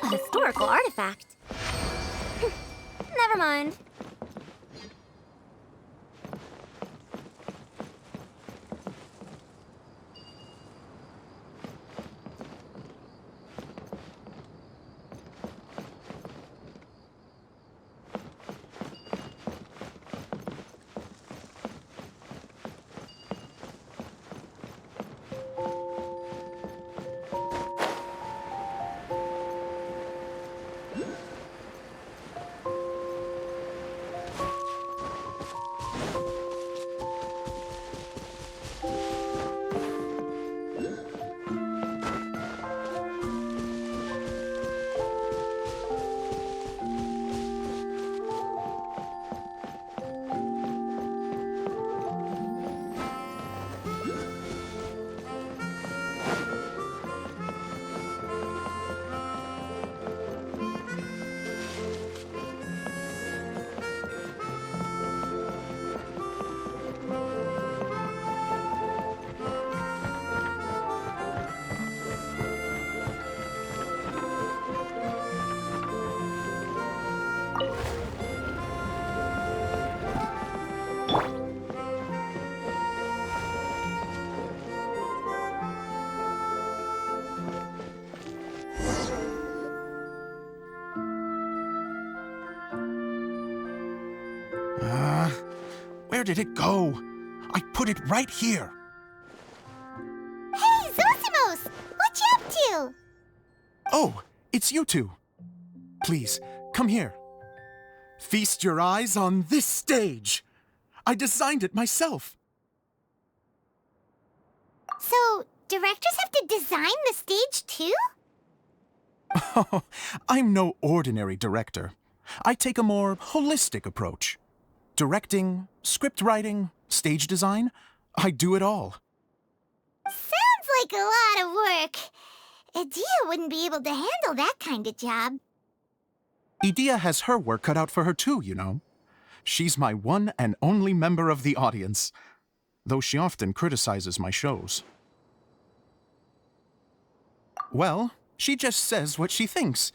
A historical artifact? Never mind. Where did it go? I put it right here. Hey, Zosimos! What you up to? Oh, it's you two. Please, come here. Feast your eyes on this stage. I designed it myself. So, directors have to design the stage too? Oh, I'm no ordinary director. I take a more holistic approach. Directing, script writing, stage design, I do it all. Sounds like a lot of work. Adia wouldn't be able to handle that kind of job. Idea has her work cut out for her too, you know. She's my one and only member of the audience, though she often criticizes my shows. Well, she just says what she thinks.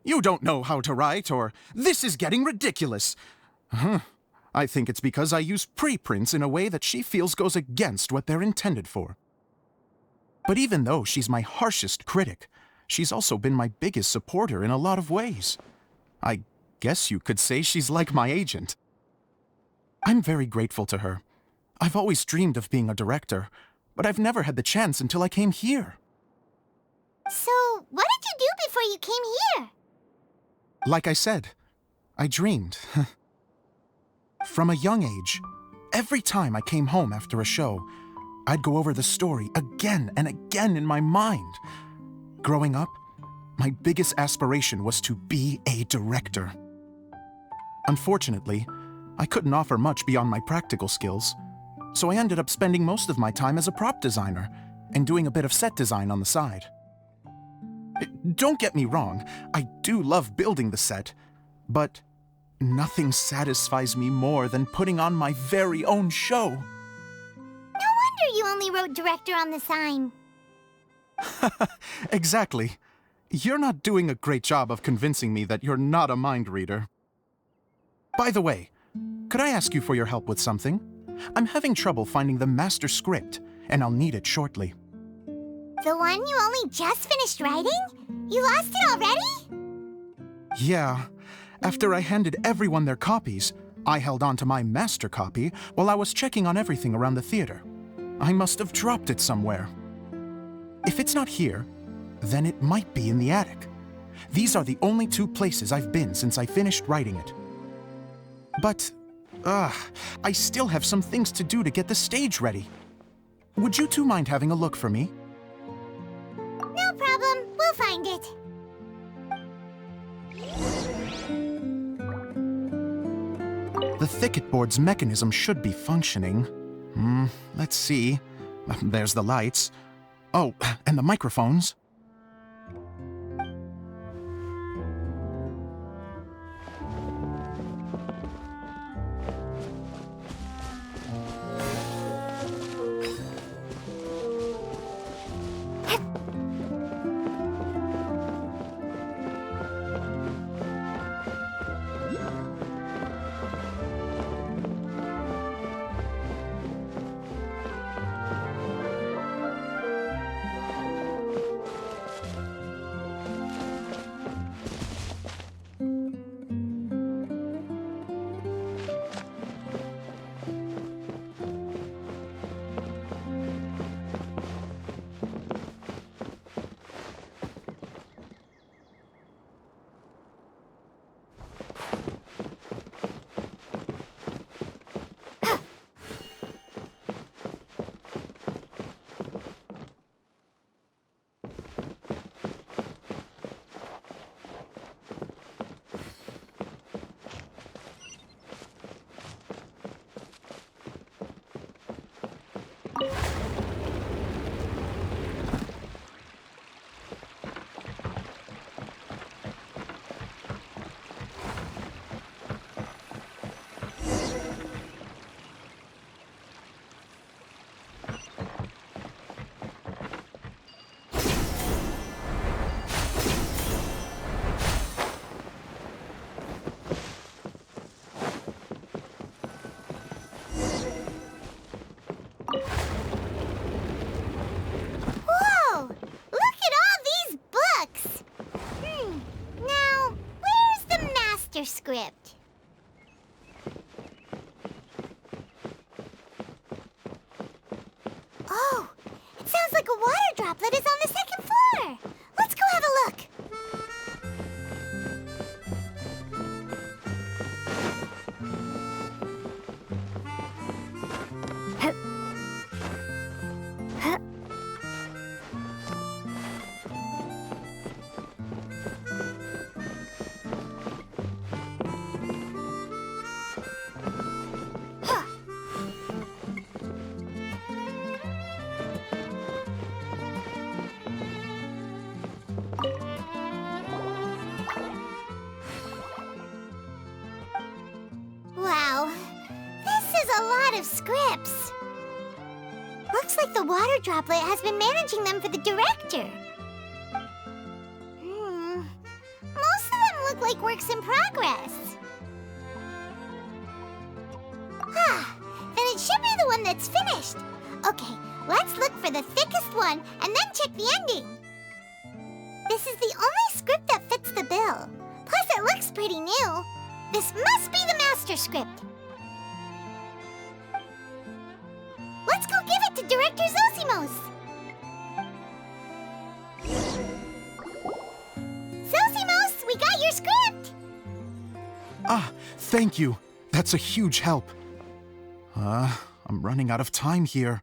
You don't know how to write, or this is getting ridiculous. I think it's because I use preprints in a way that she feels goes against what they're intended for. But even though she's my harshest critic, she's also been my biggest supporter in a lot of ways. I guess you could say she's like my agent. I'm very grateful to her. I've always dreamed of being a director, but I've never had the chance until I came here. So, what did you do before you came here? Like I said, I dreamed. From a young age, every time I came home after a show, I'd go over the story again and again in my mind. Growing up, my biggest aspiration was to be a director. Unfortunately, I couldn't offer much beyond my practical skills, so I ended up spending most of my time as a prop designer and doing a bit of set design on the side. Don't get me wrong, I do love building the set, but nothing satisfies me more than putting on my very own show. No wonder you only wrote director on the sign. Exactly. You're not doing a great job of convincing me that you're not a mind reader. By the way, could I ask you for your help with something? I'm having trouble finding the master script, and I'll need it shortly. The one you only just finished writing? You lost it already? Yeah. After I handed everyone their copies, I held on to my master copy while I was checking on everything around the theater. I must have dropped it somewhere. If it's not here, then it might be in the attic. These are the only two places I've been since I finished writing it. But, I still have some things to do to get the stage ready. Would you two mind having a look for me? No problem. We'll find it. The thicket board's mechanism should be functioning. Let's see. There's the lights. Oh, and the microphones. Whoa! Look at all these books! Now, where's the master script? Oh, it sounds like a water droplet is on the second floor. Let's go have a look. lot of scripts. Looks like the water droplet has been managing them for the director. Most of them look like works in progress. Then it should be the one that's finished. Okay, let's look for the thickest one and then check the ending. This is the only script that fits the bill. Plus, it looks pretty new. This must be the master script. Let's go give it to Director Zosimos. Zosimos, we got your script! Ah, thank you. That's a huge help. I'm running out of time here.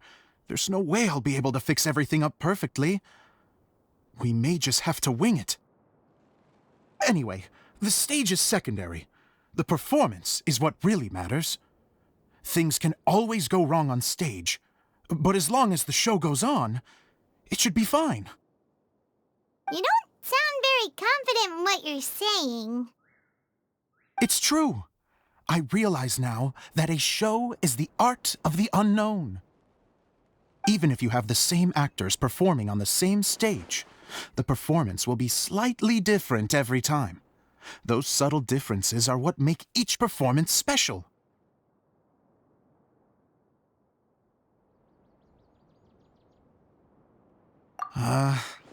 There's no way I'll be able to fix everything up perfectly. We may just have to wing it. Anyway, the stage is secondary. The performance is what really matters. Things can always go wrong on stage, but as long as the show goes on, it should be fine. You don't sound very confident in what you're saying. It's true. I realize now that a show is the art of the unknown. Even if you have the same actors performing on the same stage, the performance will be slightly different every time. Those subtle differences are what make each performance special.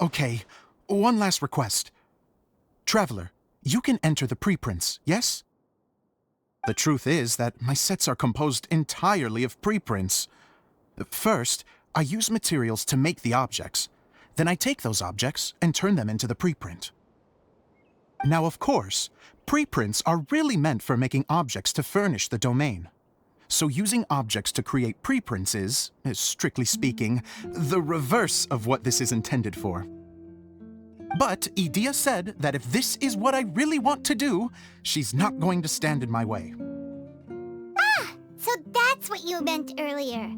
Okay. One last request. Traveler, you can enter the preprints, yes? The truth is that my sets are composed entirely of preprints. First, I use materials to make the objects. Then I take those objects and turn them into the preprint. Now, of course, preprints are really meant for making objects to furnish the domain. So using objects to create preprints is, strictly speaking, the reverse of what this is intended for. But Edea said that if this is what I really want to do, she's not going to stand in my way. So that's what you meant earlier.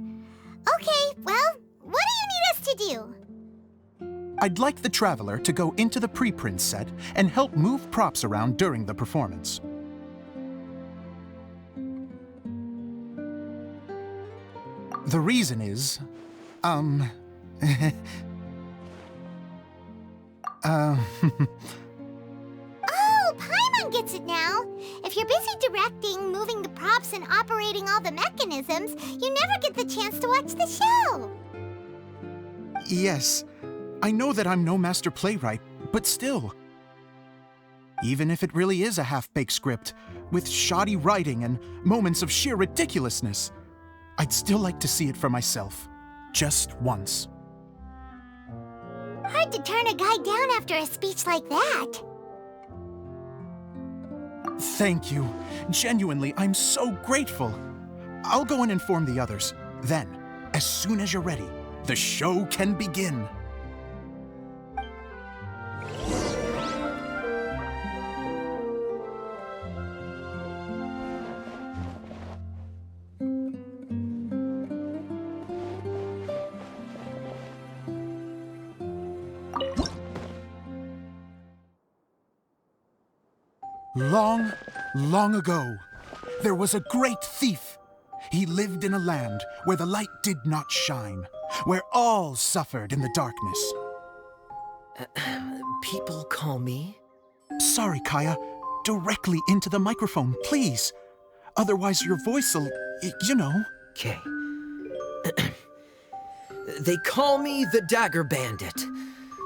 Okay, well, what do you need us to do? I'd like the Traveler to go into the preprint set and help move props around during the performance. The reason is, Oh, Paimon gets it now. If you're busy directing, moving the props, and operating all the mechanisms, you never get the chance to watch the show. Yes, I know that I'm no master playwright, but still. Even if it really is a half-baked script, with shoddy writing and moments of sheer ridiculousness, I'd still like to see it for myself, just once. Hard to turn a guy down after a speech like that. Thank you. Genuinely, I'm so grateful. I'll go and inform the others. Then, as soon as you're ready, the show can begin. Long, long ago, there was a great thief. He lived in a land where the light did not shine, where all suffered in the darkness. People call me? Sorry, Kaya. Directly into the microphone, please. Otherwise your voice'll, you know. Okay. They call me the Dagger Bandit,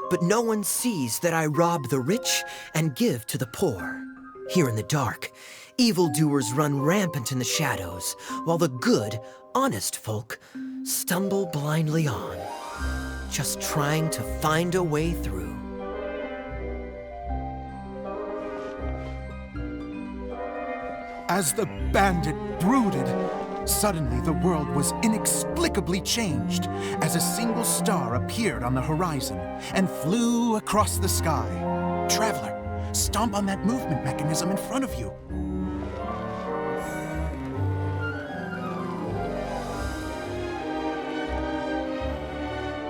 but no one sees that I rob the rich and give to the poor. Here in the dark, evildoers run rampant in the shadows, while the good, honest folk stumble blindly on, just trying to find a way through. As the bandit brooded, suddenly the world was inexplicably changed as a single star appeared on the horizon and flew across the sky. Traveler, stomp on that movement mechanism in front of you.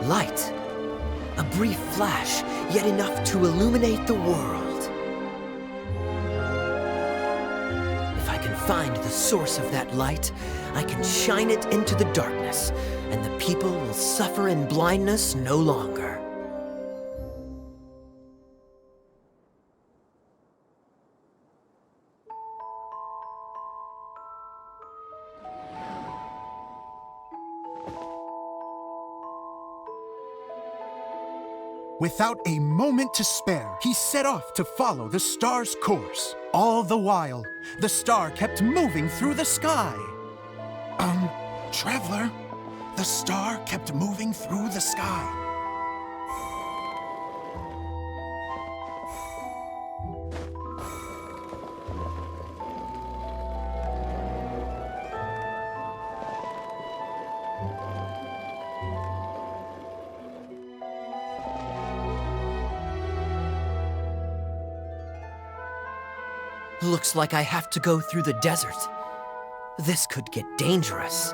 Light. A brief flash, yet enough to illuminate the world. If I can find the source of that light, I can shine it into the darkness, and the people will suffer in blindness no longer. Without a moment to spare, he set off to follow the star's course. All the while, the star kept moving through the sky. Traveler, the star kept moving through the sky. Looks like I have to go through the desert. This could get dangerous.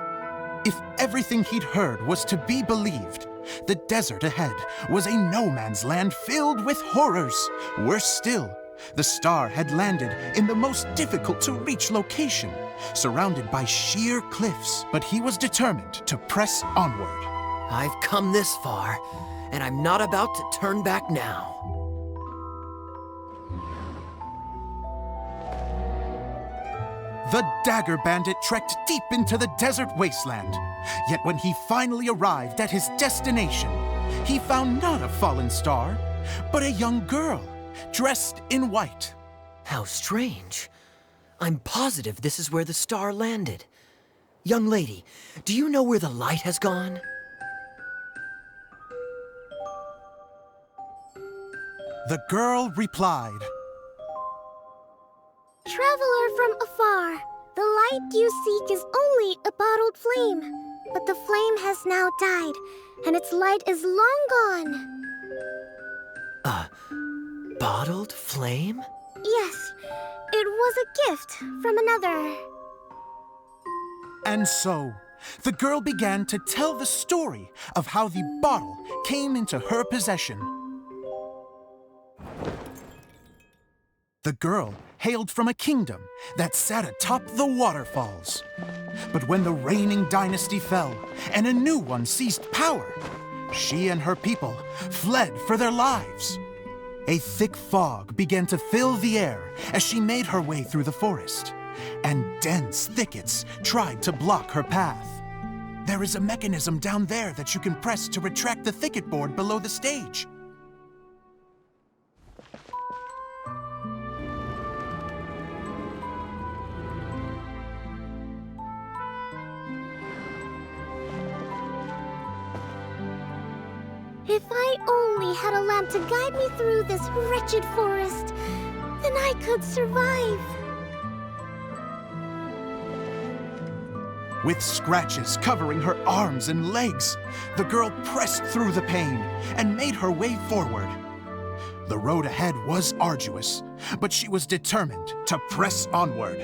If everything he'd heard was to be believed, the desert ahead was a no-man's land filled with horrors. Worse still, the star had landed in the most difficult-to-reach location, surrounded by sheer cliffs. But he was determined to press onward. I've come this far, and I'm not about to turn back now. The Dagger Bandit trekked deep into the desert wasteland. Yet when he finally arrived at his destination, he found not a fallen star, but a young girl, dressed in white. How strange. I'm positive this is where the star landed. Young lady, do you know where the light has gone? The girl replied, Traveler from afar, the light you seek is only a bottled flame. But the flame has now died, and its light is long gone. A bottled flame? Yes, it was a gift from another. And so, the girl began to tell the story of how the bottle came into her possession. The girl hailed from a kingdom that sat atop the waterfalls. But when the reigning dynasty fell and a new one seized power, she and her people fled for their lives. A thick fog began to fill the air as she made her way through the forest, and dense thickets tried to block her path. There is a mechanism down there that you can press to retract the thicket board below the stage. If I only had a lamp to guide me through this wretched forest, then I could survive. With scratches covering her arms and legs, the girl pressed through the pain and made her way forward. The road ahead was arduous, but she was determined to press onward.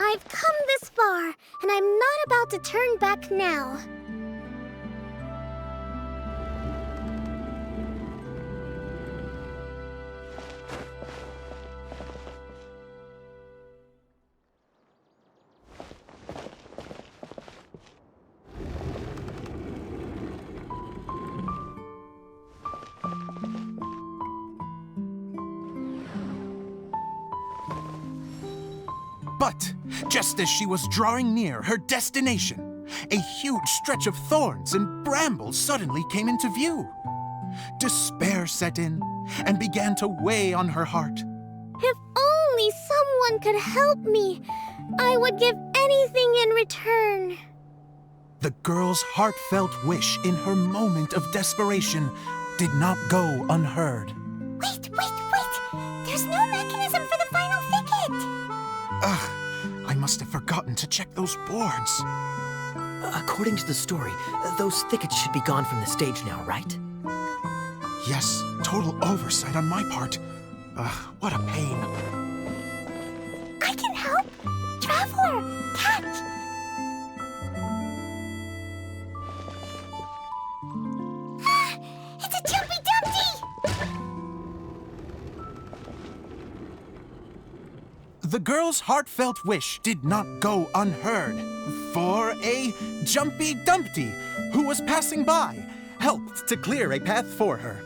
I've come this far, and I'm not about to turn back now. But just as she was drawing near her destination, a huge stretch of thorns and brambles suddenly came into view. Despair set in and began to weigh on her heart. If only someone could help me, I would give anything in return. The girl's heartfelt wish in her moment of desperation did not go unheard. Wait! There's no mechanism for the final thicket! Ugh, I must have forgotten to check those boards. According to the story, those thickets should be gone from the stage now, right? Yes, total oversight on my part. Ugh, what a pain. I can help! Traveler, catch! Ah, it's a Jumpy Dumpty! the girl's heartfelt wish did not go unheard, for a Jumpy Dumpty, who was passing by, helped to clear a path for her.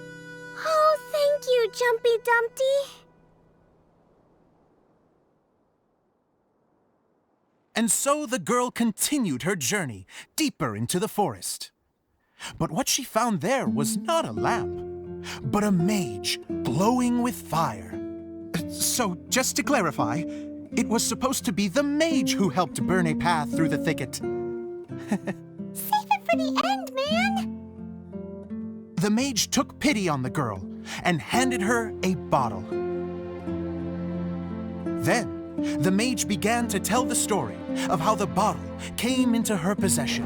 Oh, thank you, Jumpy Dumpty. And so the girl continued her journey deeper into the forest. But what she found there was not a lamp, but a mage glowing with fire. So, just to clarify, it was supposed to be the mage who helped burn a path through the thicket. Save it for the end, man. The mage took pity on the girl and handed her a bottle. Then, the mage began to tell the story of how the bottle came into her possession.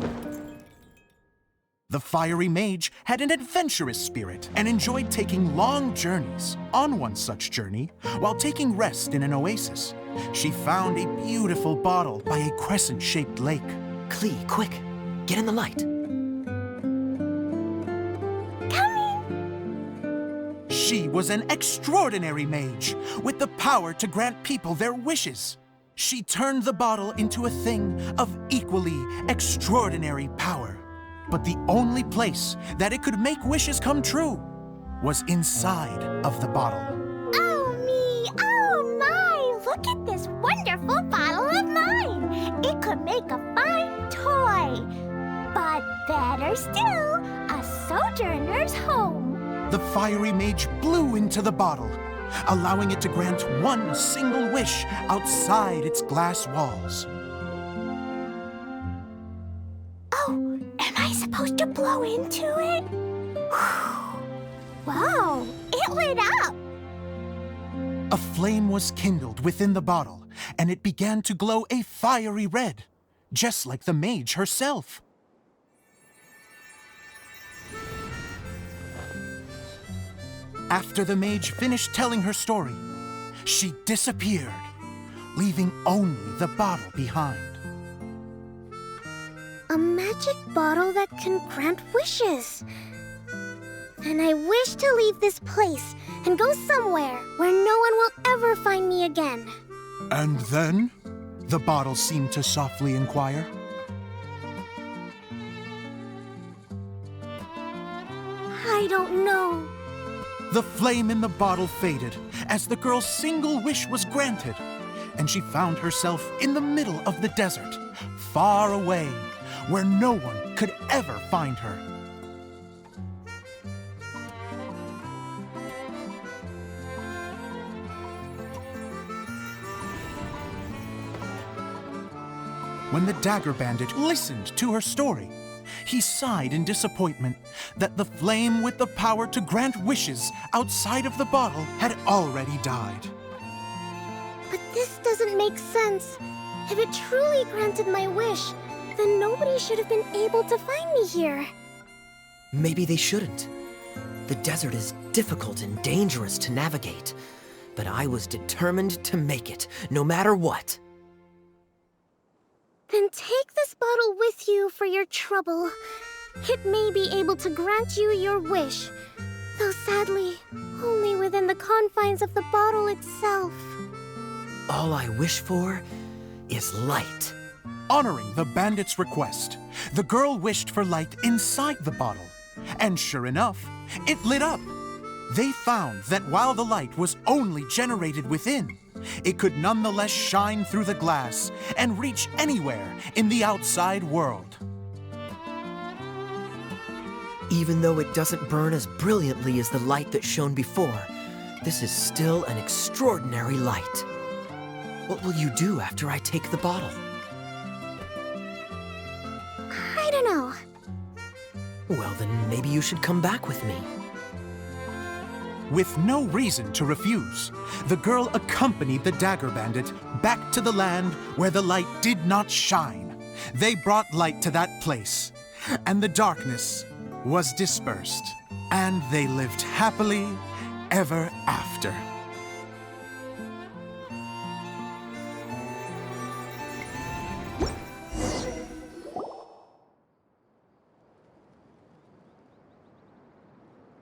The fiery mage had an adventurous spirit and enjoyed taking long journeys. On one such journey, while taking rest in an oasis, she found a beautiful bottle by a crescent-shaped lake. Klee, quick, get in the light. Coming. She was an extraordinary mage with the power to grant people their wishes. She turned the bottle into a thing of equally extraordinary power. But the only place that it could make wishes come true was inside of the bottle. Oh me, oh my, look at this wonderful bottle of mine. It could make a fine toy. But better still, a sojourner's home. The fiery mage blew into the bottle, allowing it to grant one single wish outside its glass walls. Oh, am I supposed to blow into it? Wow, it lit up. A flame was kindled within the bottle, and it began to glow a fiery red, just like the mage herself. After the mage finished telling her story, she disappeared, leaving only the bottle behind. A magic bottle that can grant wishes. And I wish to leave this place and go somewhere where no one will ever find me again. And then? The bottle seemed to softly inquire. I don't know. The flame in the bottle faded as the girl's single wish was granted, and she found herself in the middle of the desert, far away, where no one could ever find her. When the Dagger Bandit listened to her story, he sighed in disappointment that the flame with the power to grant wishes outside of the bottle had already died. But this doesn't make sense. If it truly granted my wish, then nobody should have been able to find me here. Maybe they shouldn't. The desert is difficult and dangerous to navigate, but I was determined to make it, no matter what. Then take this bottle with you for your trouble. It may be able to grant you your wish, though sadly, only within the confines of the bottle itself. All I wish for is light. Honoring the bandit's request, the girl wished for light inside the bottle, and sure enough, it lit up. They found that while the light was only generated within, it could nonetheless shine through the glass and reach anywhere in the outside world. Even though it doesn't burn as brilliantly as the light that shone before, this is still an extraordinary light. What will you do after I take the bottle? I don't know. Well, then maybe you should come back with me. With no reason to refuse, the girl accompanied the Dagger Bandit back to the land where the light did not shine. They brought light to that place, and the darkness was dispersed, and they lived happily ever after.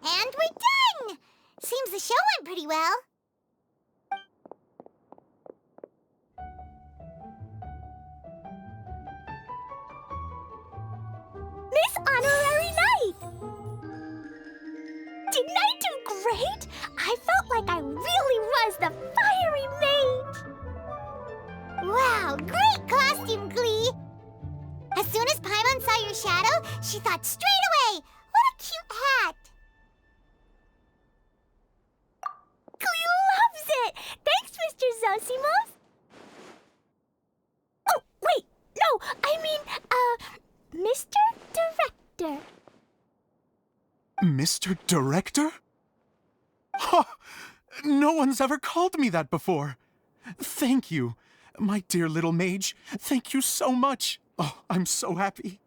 And we're done! Seems the show went pretty well. honorary knight! Didn't I do great? I felt like I really was the fiery mage! Wow, great costume, Glee! As soon as Paimon saw your shadow, she thought straight away, what a cute hat! Glee loves it! Thanks, Mr. Zosimos! Oh, wait! No, I mean, Mr. Director. Mr. Director? Ha! No one's ever called me that before. Thank you. My dear little mage, thank you so much. Oh, I'm so happy.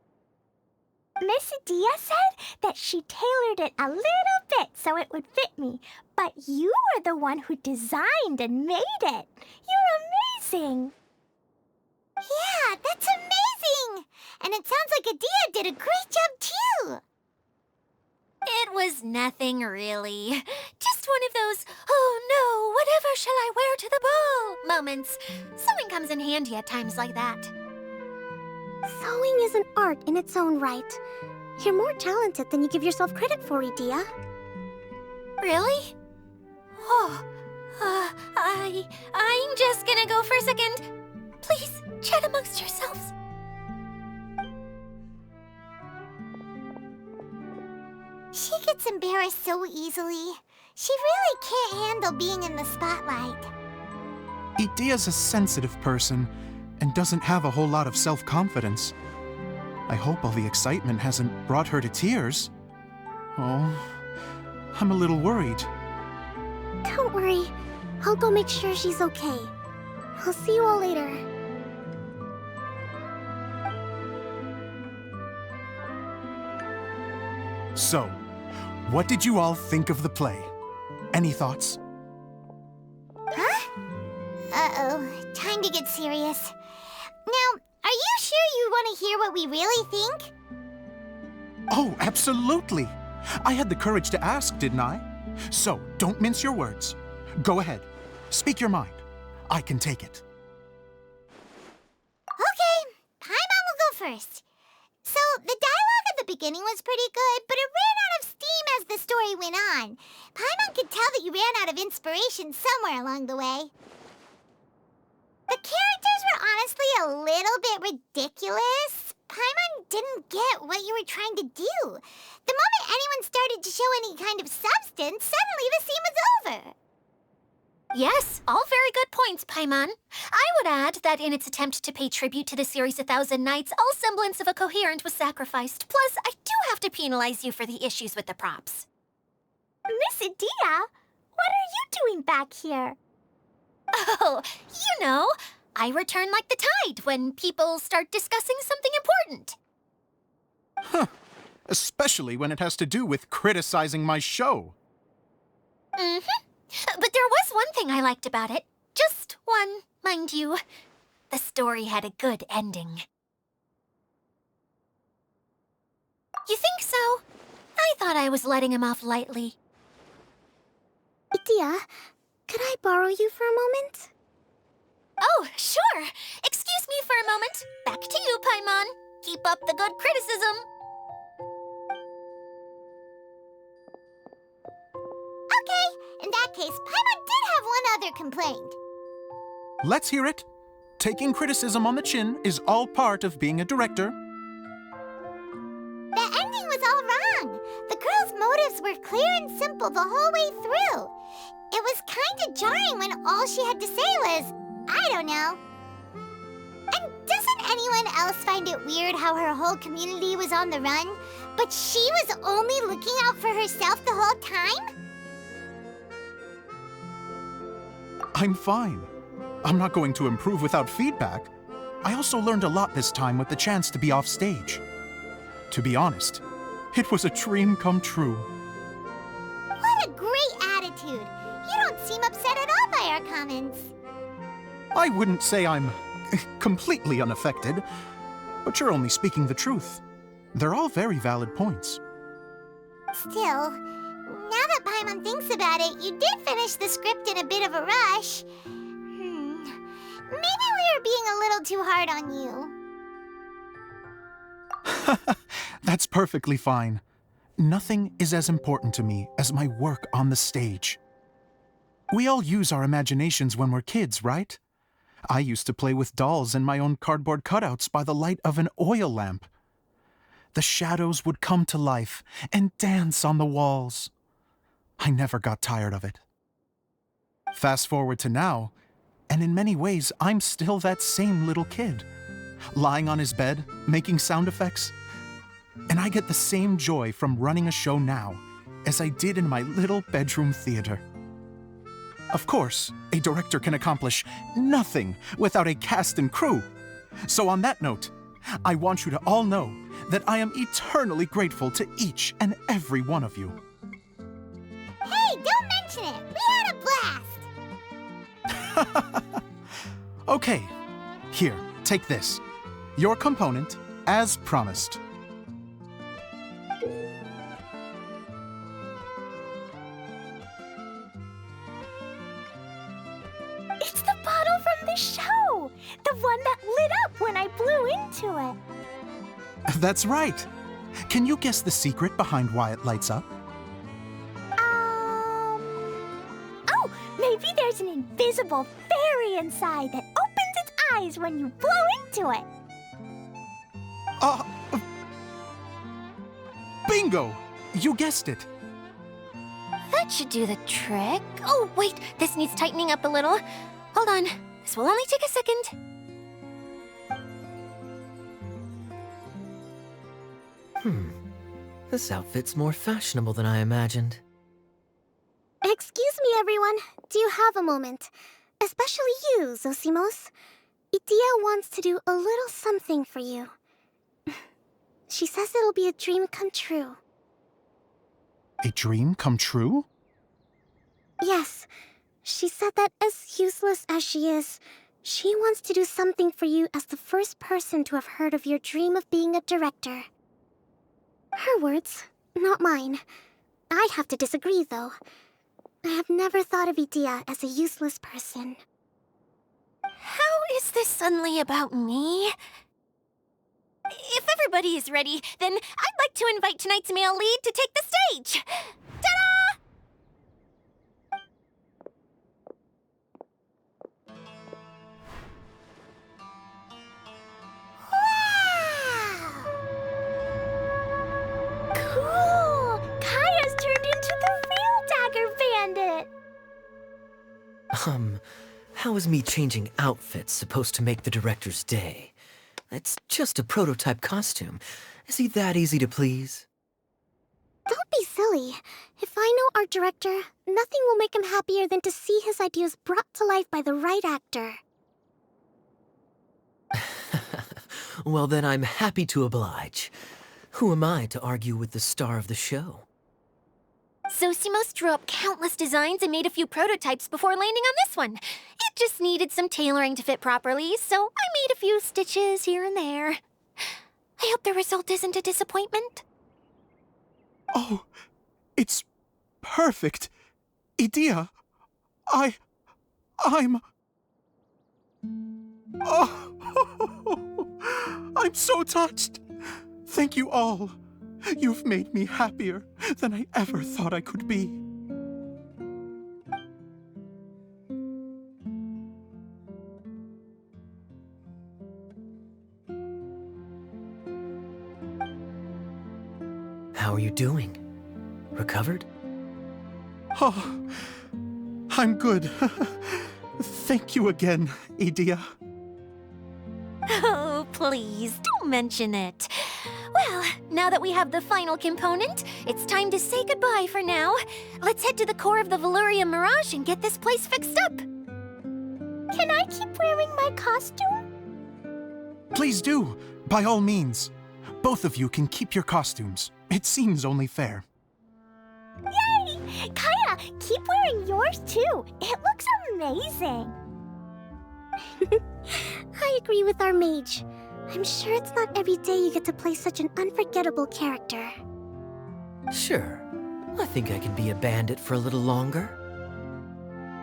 Miss Adia said that she tailored it a little bit so it would fit me, but you were the one who designed and made it. You're amazing. Yeah, that's amazing! And it sounds like Adia did a great job, too! It was nothing really. Just one of those, oh no, whatever shall I wear to the ball moments. Sewing comes in handy at times like that. Sewing is an art in its own right. You're more talented than you give yourself credit for, Adia. Really? Oh, I'm just gonna go for a second. Please, chat amongst yourselves. She gets embarrassed so easily. She really can't handle being in the spotlight. Idia's a sensitive person and doesn't have a whole lot of self-confidence. I hope all the excitement hasn't brought her to tears. Oh, I'm a little worried. Don't worry. I'll go make sure she's okay. I'll see you all later. So, what did you all think of the play? Any thoughts? Huh? Uh-oh, time to get serious. Now, are you sure you want to hear what we really think? Oh, absolutely! I had the courage to ask, didn't I? So, don't mince your words. Go ahead. Speak your mind. I can take it. Okay, Paimon will go first. So, the dialogue at the beginning was pretty good, but it ran out of steam as the story went on. Paimon could tell that you ran out of inspiration somewhere along the way. The characters were honestly a little bit ridiculous. Paimon didn't get what you were trying to do. The moment anyone started to show any kind of substance, suddenly the scene was over. Yes, all very good points, Paimon. I would add that in its attempt to pay tribute to the series 1,000 Nights, all semblance of a coherent was sacrificed. Plus, I do have to penalize you for the issues with the props. Miss Adia, what are you doing back here? Oh, you know, I return like the tide when people start discussing something important. Huh. Especially when it has to do with criticizing my show. Mm-hmm. But there was one thing I liked about it. Just one, mind you. The story had a good ending. You think so? I thought I was letting him off lightly. Adia, could I borrow you for a moment? Oh, sure. Excuse me for a moment. Back to you, Paimon. Keep up the good criticism. Okay, in that case, Paimon did have one other complaint. Let's hear it. Taking criticism on the chin is all part of being a director. The ending was all wrong. The girl's motives were clear and simple the whole way through. It was kind of jarring when all she had to say was, I don't know. And doesn't anyone else find it weird how her whole community was on the run, but she was only looking out for herself the whole time? I'm fine. I'm not going to improve without feedback. I also learned a lot this time with the chance to be off stage. To be honest, it was a dream come true. What a great attitude. You don't seem upset at all by our comments. I wouldn't say I'm completely unaffected, but you're only speaking the truth. They're all very valid points. Still, now that Paimon thinks about it, you did finish the script in a bit of a rush. Maybe we were being a little too hard on you. That's perfectly fine. Nothing is as important to me as my work on the stage. We all use our imaginations when we're kids, right? I used to play with dolls and my own cardboard cutouts by the light of an oil lamp. The shadows would come to life and dance on the walls. I never got tired of it. Fast forward to now, and in many ways, I'm still that same little kid, lying on his bed, making sound effects. And I get the same joy from running a show now as I did in my little bedroom theater. Of course, a director can accomplish nothing without a cast and crew. So on that note, I want you to all know that I am eternally grateful to each and every one of you. Hey, don't mention it! We had a blast! Okay, here, take this. Your component, as promised. It's the bottle from the show! The one that lit up when I blew into it. That's right. Can you guess the secret behind why it lights up? Oh, maybe there's an invisible fairy inside that opens its eyes when you blow into it. Bingo! You guessed it. That should do the trick. Oh, wait, this needs tightening up a little. Hold on, this will only take a second. This outfit's more fashionable than I imagined. Excuse me, everyone. Do you have a moment? Especially you, Zosimos. Itia wants to do a little something for you. She says it'll be a dream come true. A dream come true? Yes. She said that as useless as she is, she wants to do something for you as the first person to have heard of your dream of being a director. Her words, not mine. I have to disagree, though. I have never thought of Itia as a useless person. How is this suddenly about me? If everybody is ready, then I'd like to invite tonight's male lead to take the stage. Ta-da! Wow! Cool! Kaya's turned into the real Dagger Bandit! How is me changing outfits supposed to make the director's day? It's just a prototype costume. Is he that easy to please? Don't be silly. If I know our director, nothing will make him happier than to see his ideas brought to life by the right actor. Well, then I'm happy to oblige. Who am I to argue with the star of the show? Zosimos drew up countless designs and made a few prototypes before landing on this one. It just needed some tailoring to fit properly, so I made a few stitches here and there. I hope the result isn't a disappointment. Oh, it's perfect. Idia, I'm... Oh, I'm so touched. Thank you all. You've made me happier than I ever thought I could be. How are you doing? Recovered? Oh, I'm good. Thank you again, Idia. Oh, please, don't mention it. Well, now that we have the final component, it's time to say goodbye for now. Let's head to the core of the Veluria Mirage and get this place fixed up. Can I keep wearing my costume? Please do, by all means. Both of you can keep your costumes. It seems only fair. Yay! Kaya, keep wearing yours too. It looks amazing. I agree with our mage. I'm sure it's not every day you get to play such an unforgettable character. Sure. I think I can be a bandit for a little longer.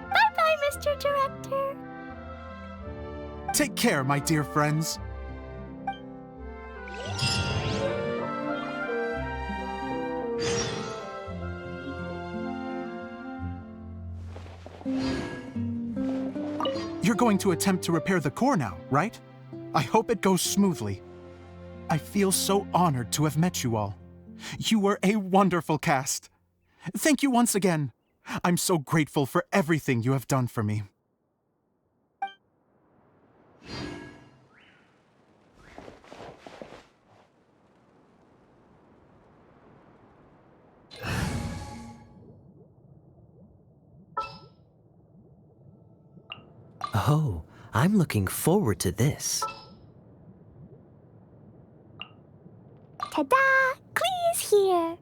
Bye-bye, Mr. Director. Take care, my dear friends. You're going to attempt to repair the core now, right? I hope it goes smoothly. I feel so honored to have met you all. You were a wonderful cast. Thank you once again. I'm so grateful for everything you have done for me. Oh, I'm looking forward to this. Ta-da! Clee's here!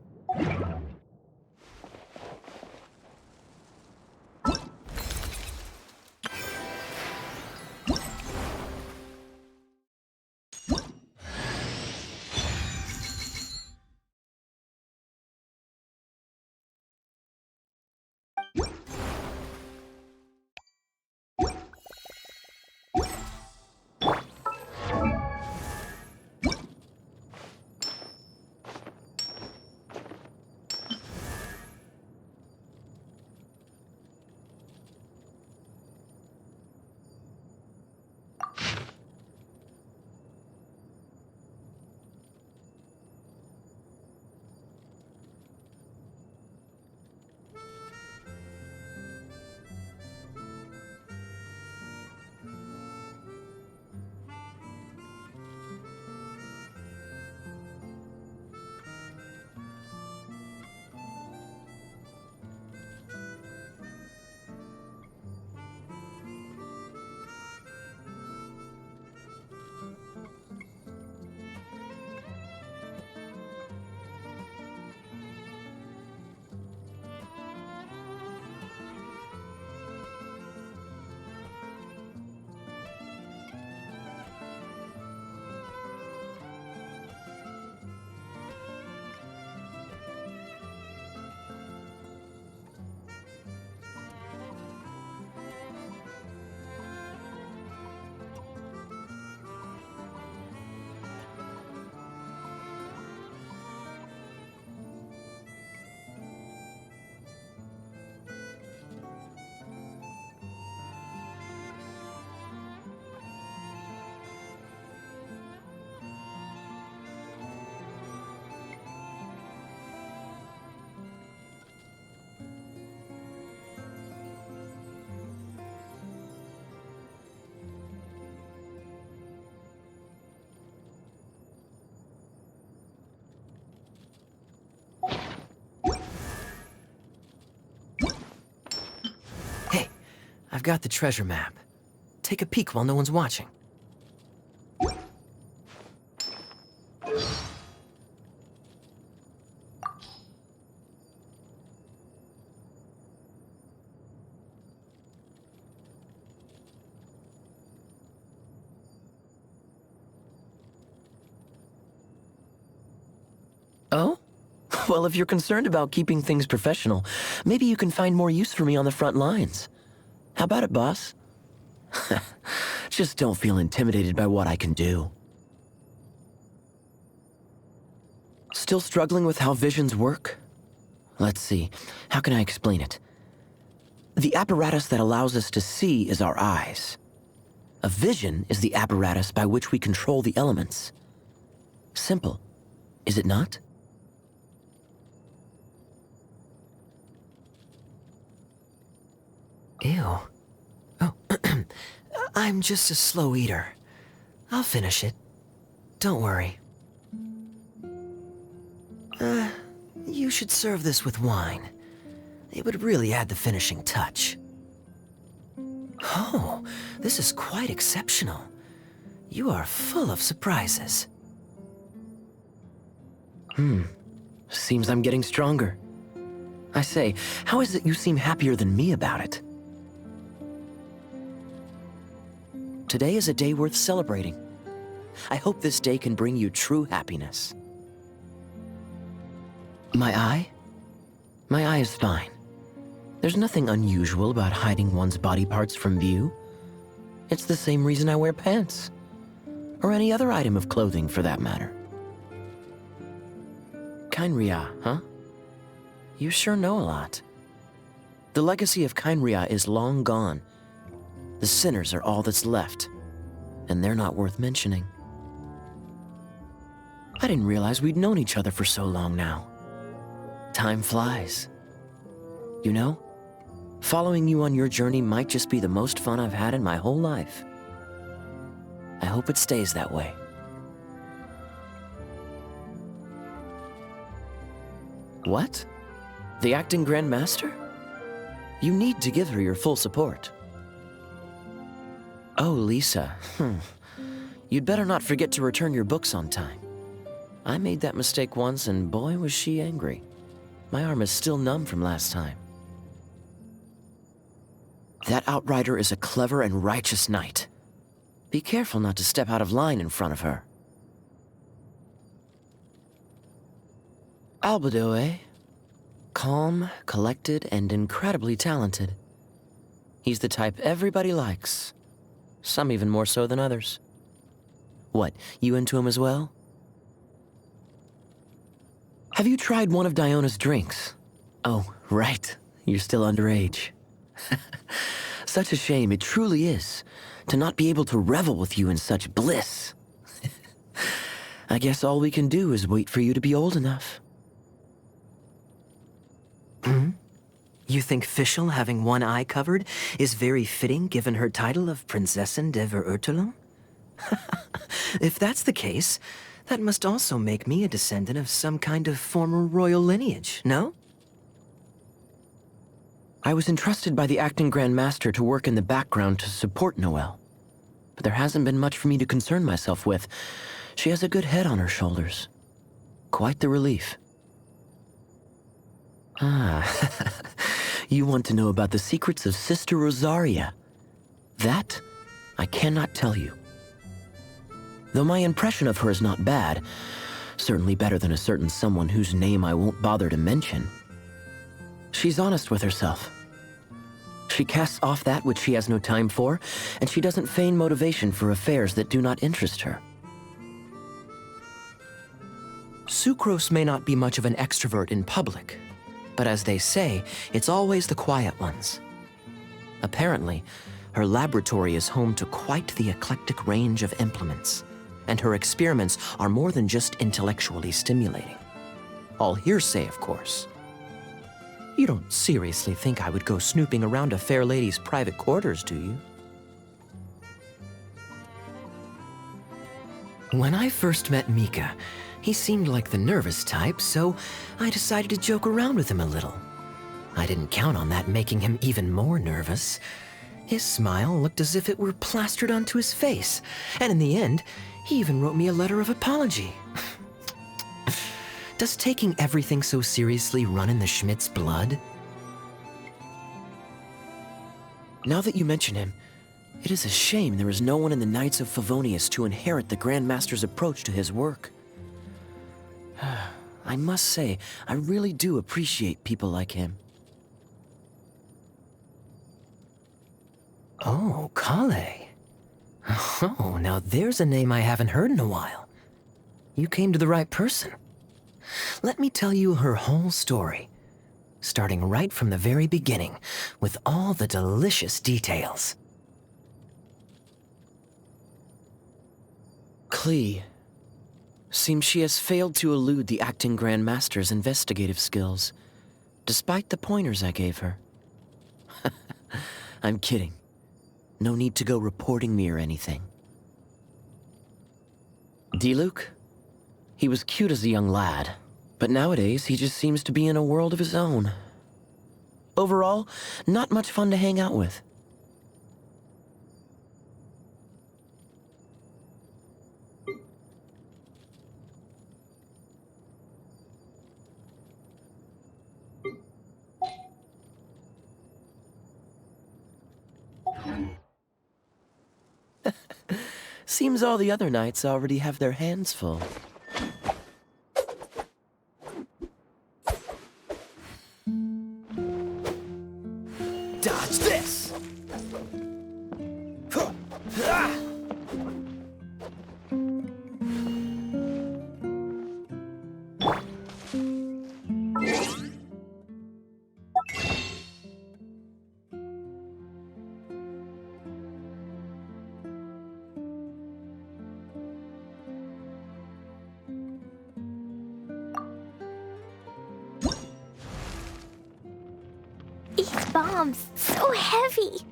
Hey, I've got the treasure map. Take a peek while no one's watching. Oh? Well, if you're concerned about keeping things professional, maybe you can find more use for me on the front lines. How about it, boss? Just don't feel intimidated by what I can do. Still struggling with how visions work? Let's see, how can I explain it? The apparatus that allows us to see is our eyes. A vision is the apparatus by which we control the elements. Simple, is it not? Ew. Oh, I'm just a slow eater. I'll finish it. Don't worry. You should serve this with wine. It would really add the finishing touch. Oh, this is quite exceptional. You are full of surprises. Seems I'm getting stronger. I say, how is it you seem happier than me about it? Today is a day worth celebrating. I hope this day can bring you true happiness. My eye? My eye is fine. There's nothing unusual about hiding one's body parts from view. It's the same reason I wear pants. Or any other item of clothing, for that matter. Kainria, huh? You sure know a lot. The legacy of Kainria is long gone. The sinners are all that's left, and they're not worth mentioning. I didn't realize we'd known each other for so long now. Time flies. You know, following you on your journey might just be the most fun I've had in my whole life. I hope it stays that way. What? The acting Grandmaster? You need to give her your full support. Oh, Lisa. You'd better not forget to return your books on time. I made that mistake once, and boy, was she angry. My arm is still numb from last time. That outrider is a clever and righteous knight. Be careful not to step out of line in front of her. Albedo, eh? Calm, collected, and incredibly talented. He's the type everybody likes. Some even more so than others. What, you into him as well? Have you tried one of Diona's drinks? Oh, right. You're still underage. Such a shame, it truly is, to not be able to revel with you in such bliss. I guess all we can do is wait for you to be old enough. You think Fischl having one eye covered is very fitting given her title of Prinzessin der Verurteilung? If that's the case, that must also make me a descendant of some kind of former royal lineage, no? I was entrusted by the acting Grandmaster to work in the background to support Noelle. But there hasn't been much for me to concern myself with. She has a good head on her shoulders. Quite the relief. Ah, you want to know about the secrets of Sister Rosaria. That, I cannot tell you. Though my impression of her is not bad, certainly better than a certain someone whose name I won't bother to mention. She's honest with herself. She casts off that which she has no time for, and she doesn't feign motivation for affairs that do not interest her. Sucrose may not be much of an extrovert in public, but as they say, it's always the quiet ones. Apparently, her laboratory is home to quite the eclectic range of implements, and her experiments are more than just intellectually stimulating. All hearsay, of course. You don't seriously think I would go snooping around a fair lady's private quarters, do you? When I first met Mika, he seemed like the nervous type, so I decided to joke around with him a little. I didn't count on that making him even more nervous. His smile looked as if it were plastered onto his face, and in the end, he even wrote me a letter of apology. Does taking everything so seriously run in the Schmidt's blood? Now that you mention him, it is a shame there is no one in the Knights of Favonius to inherit the Grandmaster's approach to his work. I must say, I really do appreciate people like him. Oh, Kale. Oh, now there's a name I haven't heard in a while. You came to the right person. Let me tell you her whole story, starting right from the very beginning, with all the delicious details. Klee. Seems she has failed to elude the acting Grandmaster's investigative skills, despite the pointers I gave her. I'm kidding. No need to go reporting me or anything. Diluc? He was cute as a young lad, but nowadays he just seems to be in a world of his own. Overall, not much fun to hang out with. Seems all the other knights already have their hands full. Dodge this! bombs, so heavy.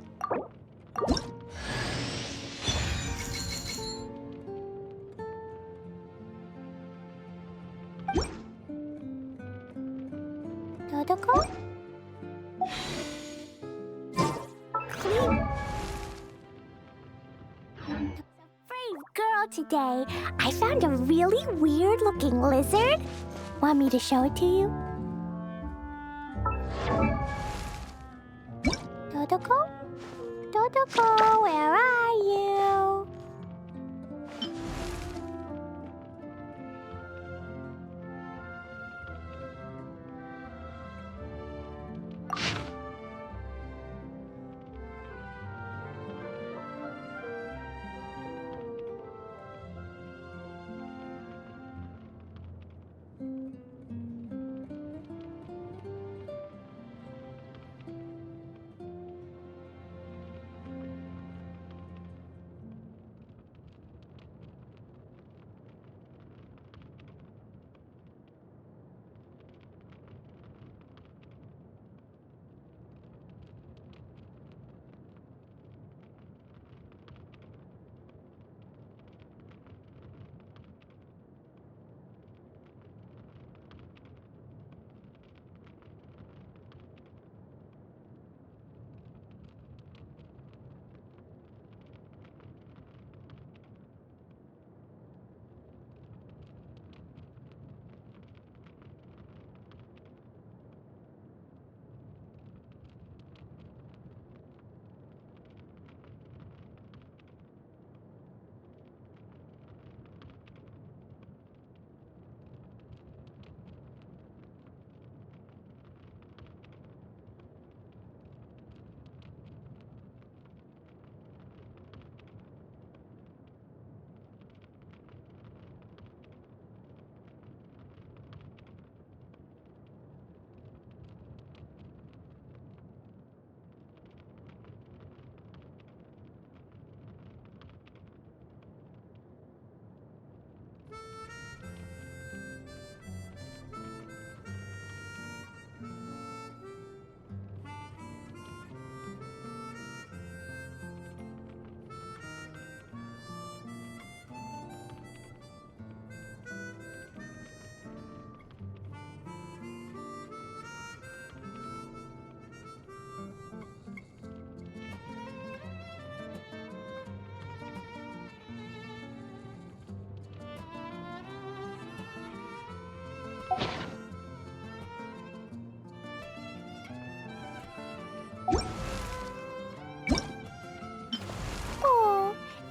Dodoko? Clean. Brave girl today. I found a really weird-looking lizard. Want me to show it to you? Dodoko? Dodoko, where are you?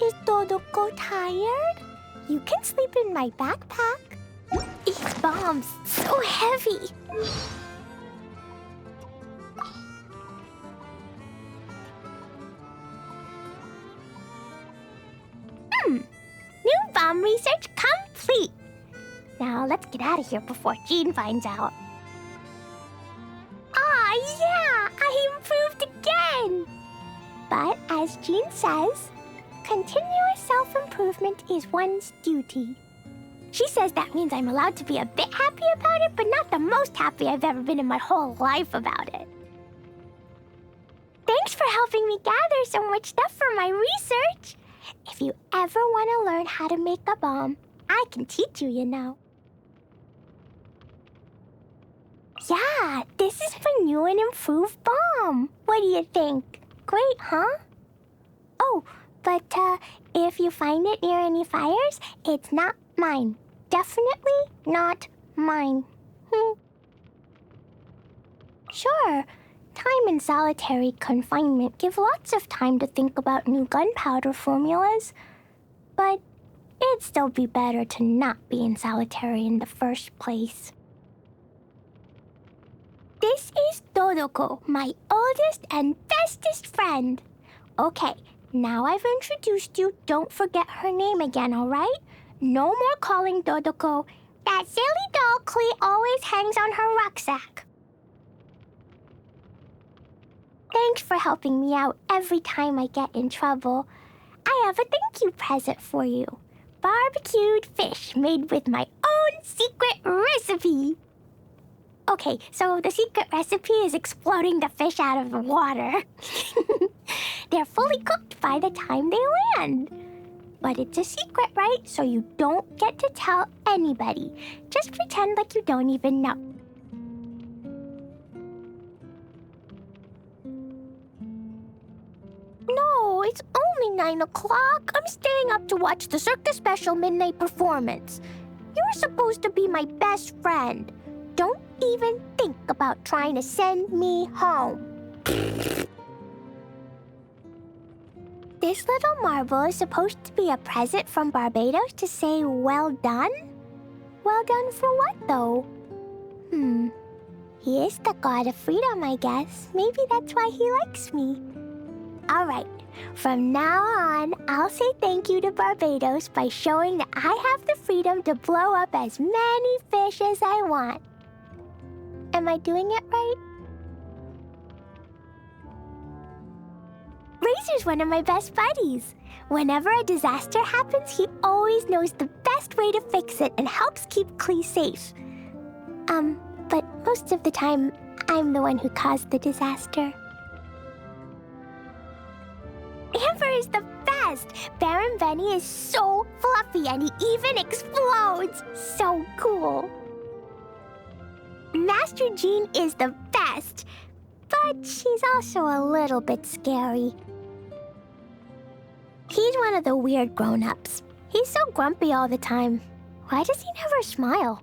Is Dodoko tired? You can sleep in my backpack. These bombs, so heavy. New bomb research complete. Now let's get out of here before Jean finds out. Ah, yeah, I improved again. But as Jean says, continuous self-improvement is one's duty. She says that means I'm allowed to be a bit happy about it, but not the most happy I've ever been in my whole life about it. Thanks for helping me gather so much stuff for my research. If you ever want to learn how to make a bomb, I can teach you, you know. Yeah, this is my new and improved bomb. What do you think? Great, huh? Oh, but if you find it near any fires, it's not mine. Definitely not mine. Sure, time in solitary confinement give lots of time to think about new gunpowder formulas. But it'd still be better to not be in solitary in the first place. This is Dodoko, my oldest and bestest friend. Okay, now I've introduced you, don't forget her name again, all right? No more calling Dodoko. That silly doll Klee always hangs on her rucksack. Thanks for helping me out every time I get in trouble. I have a thank you present for you. Barbecued fish made with my own secret recipe. Okay, so the secret recipe is exploding the fish out of the water. They're fully cooked by the time they land. But it's a secret, right? So you don't get to tell anybody. Just pretend like you don't even know. No, it's only 9 o'clock. I'm staying up to watch the Circus Special midnight performance. You're supposed to be my best friend. Don't even think about trying to send me home. This little marble is supposed to be a present from Barbados to say, well done? Well done for what, though? He is the god of freedom, I guess. Maybe that's why he likes me. All right, from now on, I'll say thank you to Barbados by showing that I have the freedom to blow up as many fish as I want. Am I doing it right? Razor's one of my best buddies. Whenever a disaster happens, he always knows the best way to fix it and helps keep Klee safe. But most of the time, I'm the one who caused the disaster. Amber is the best! Baron Benny is so fluffy and he even explodes! So cool! Master Jean is the best, but she's also a little bit scary. He's one of the weird grown-ups. He's so grumpy all the time. Why does he never smile?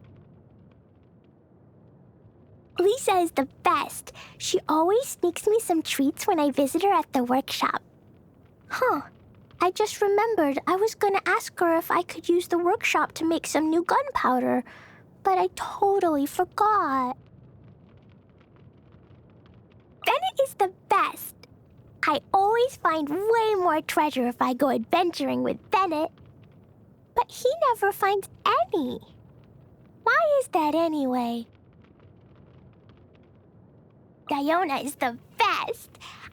Lisa is the best. She always sneaks me some treats when I visit her at the workshop. Huh. I just remembered I was gonna ask her if I could use the workshop to make some new gunpowder, but I totally forgot. Bennett is the best. I always find way more treasure if I go adventuring with Bennett. But he never finds any. Why is that anyway? Diona is the best.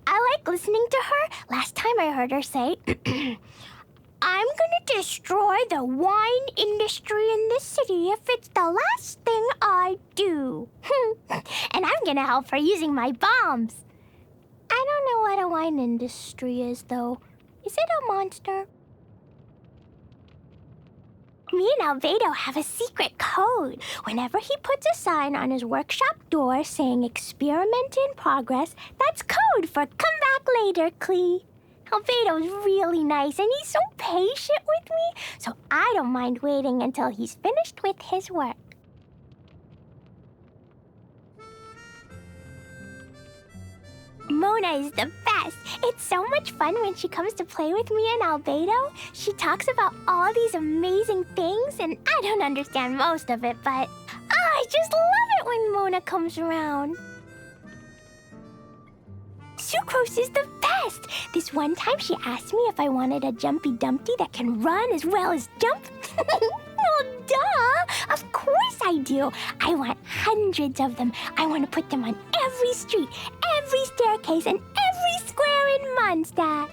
I like listening to her. Last time I heard her say, I'm gonna destroy the wine industry in this city if it's the last thing I do. And I'm gonna help her using my bombs. I don't know what a wine industry is, though. Is it a monster? Me and Albedo have a secret code. Whenever he puts a sign on his workshop door saying experiment in progress, that's code for come back later, Klee. Albedo's really nice and he's so patient with me, so I don't mind waiting until he's finished with his work. Mona is the best. It's so much fun when she comes to play with me and Albedo. She talks about all these amazing things, and I don't understand most of it, but I just love it when Mona comes around. Sucrose is the best. This one time she asked me if I wanted a Jumpy Dumpty that can run as well as jump. Well, duh! Of course I do. I want hundreds of them. I want to put them on every street, every staircase, and every square in Mondstadt.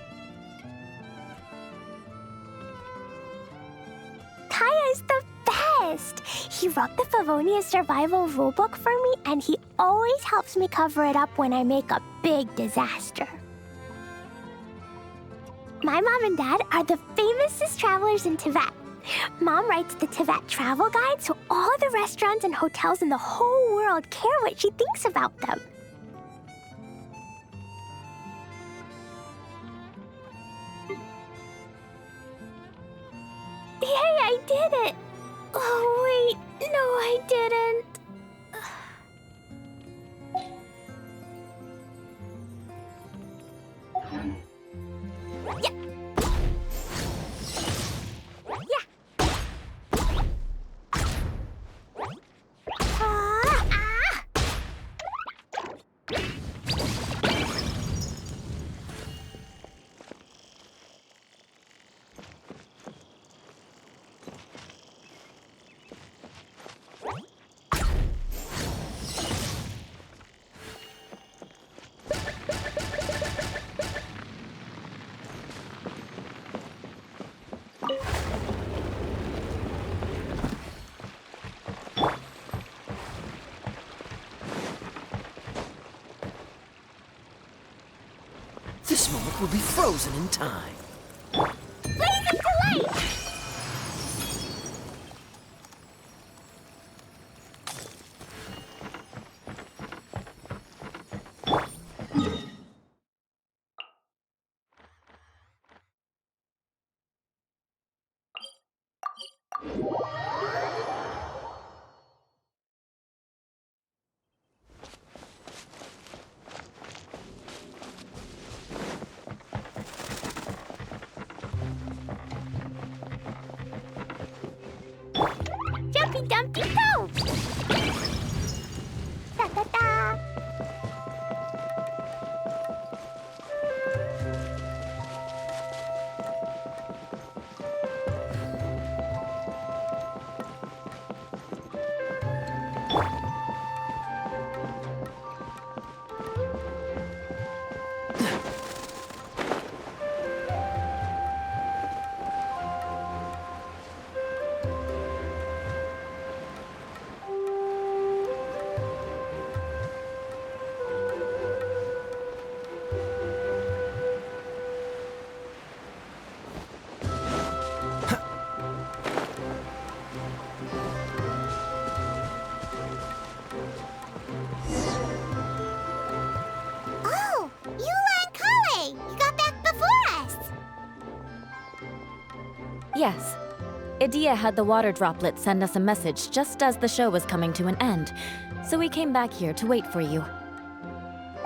Kaya is the best. He wrote the Favonius Survival Rulebook for me, and he always helps me cover it up when I make a big disaster. My mom and dad are the famousest travelers in Tibet. Mom writes the Tibet travel guide, so all the restaurants and hotels in the whole world care what she thinks about them. Yay, I did it! Oh, wait, no, I didn't. Yeah. this moment will be frozen in time. Blazing delight! Jumpy Dumpty Go! Da da da! Oh, Eula and Kale! You got back before us! Yes. Idia had the water droplet send us a message just as the show was coming to an end, so we came back here to wait for you.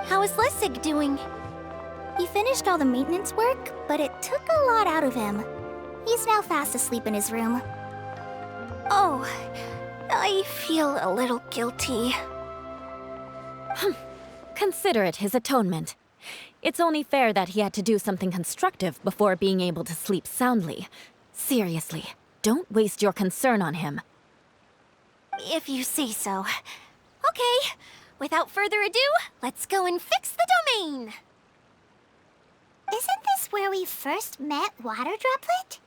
How is Lessig doing? He finished all the maintenance work, but it took a lot out of him. He's now fast asleep in his room. Oh, I feel a little guilty. Consider it his atonement. It's only fair that he had to do something constructive before being able to sleep soundly. Seriously, don't waste your concern on him. If you say so. Okay, without further ado, let's go and fix the domain! Isn't this where we first met Water Droplet?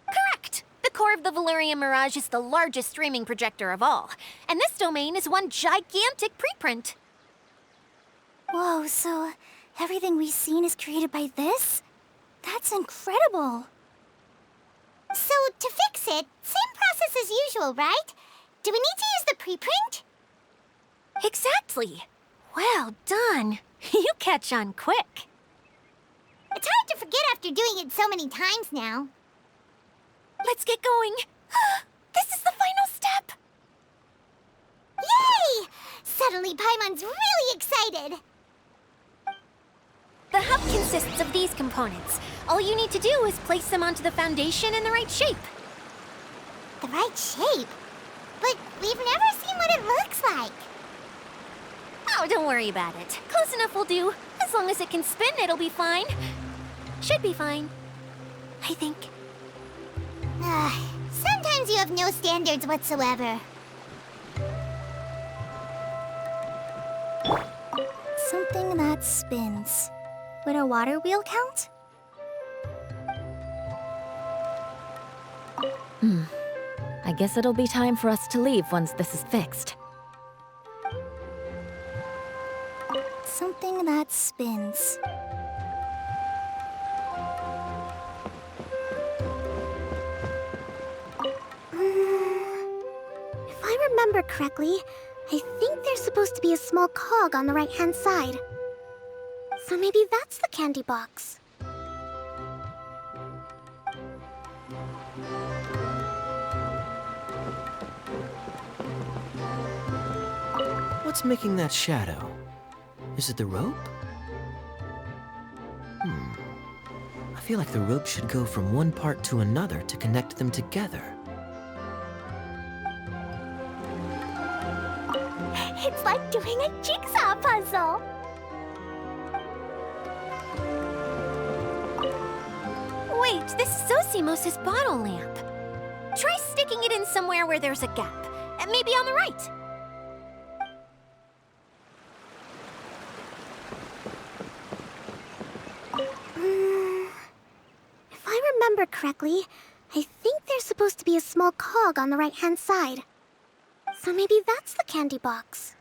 Correct! The core of the Valerian Mirage is the largest streaming projector of all, and this domain is one gigantic preprint. Whoa, so everything we've seen is created by this? That's incredible! So, to fix it, same process as usual, right? Do we need to use the preprint? Exactly! Well done! You catch on quick. It's hard to forget after doing it so many times now. Let's get going. This is the final step. Yay! Suddenly Paimon's really excited. The hub consists of these components. All you need to do is place them onto the foundation in the right shape. The right shape? But we've never seen what it looks like. Oh, don't worry about it. Close enough will do. As long as it can spin, it'll be fine. Should be fine. I think. Sometimes you have no standards whatsoever. Something that spins. Would a water wheel count? I guess it'll be time for us to leave once this is fixed. Something that spins. If I remember correctly, I think there's supposed to be a small cog on the right-hand side. So maybe that's the candy box. What's making that shadow? Is it the rope? I feel like the rope should go from one part to another to connect them together. It's like doing a jigsaw puzzle. Wait, this is Zosimos' bottle lamp. Try sticking it in somewhere where there's a gap. Maybe on the right. If I remember correctly, I think there's supposed to be a small cog on the right-hand side. So maybe that's the candy box.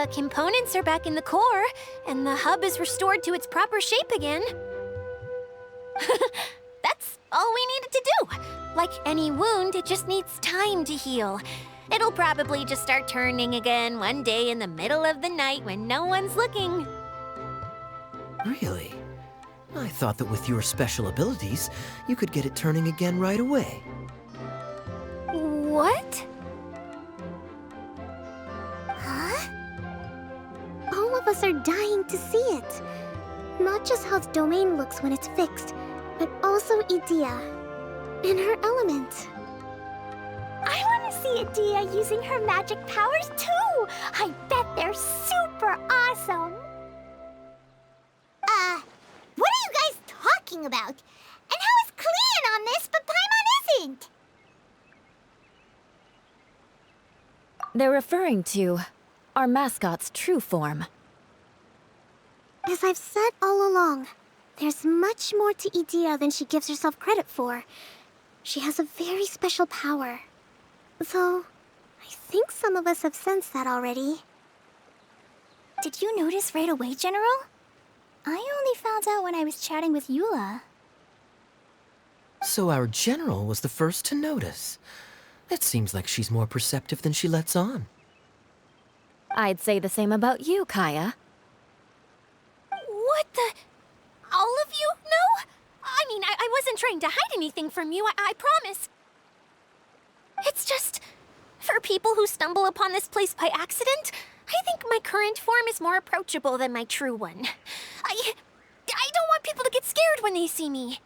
the components are back in the core, and the hub is restored to its proper shape again. That's all we needed to do. Like any wound, it just needs time to heal. It'll probably just start turning again one day in the middle of the night when no one's looking. Really? I thought that with your special abilities, you could get it turning again right away. What? Huh? All of us are dying to see it. Not just how the domain looks when it's fixed, but also Idea in her element. I want to see Idea using her magic powers too! I bet they're super awesome! What are you guys talking about? And how is Clean on this, but Paimon isn't? They're referring to our mascot's true form. As I've said all along, there's much more to Idea than she gives herself credit for. She has a very special power. Though, I think some of us have sensed that already. Did you notice right away, General? I only found out when I was chatting with Eula. So our general was the first to notice. It seems like she's more perceptive than she lets on. I'd say the same about you, Kaya. What the? All of you? No? I mean, I wasn't trying to hide anything from you, I promise. It's just, for people who stumble upon this place by accident, I think my current form is more approachable than my true one. I don't want people to get scared when they see me.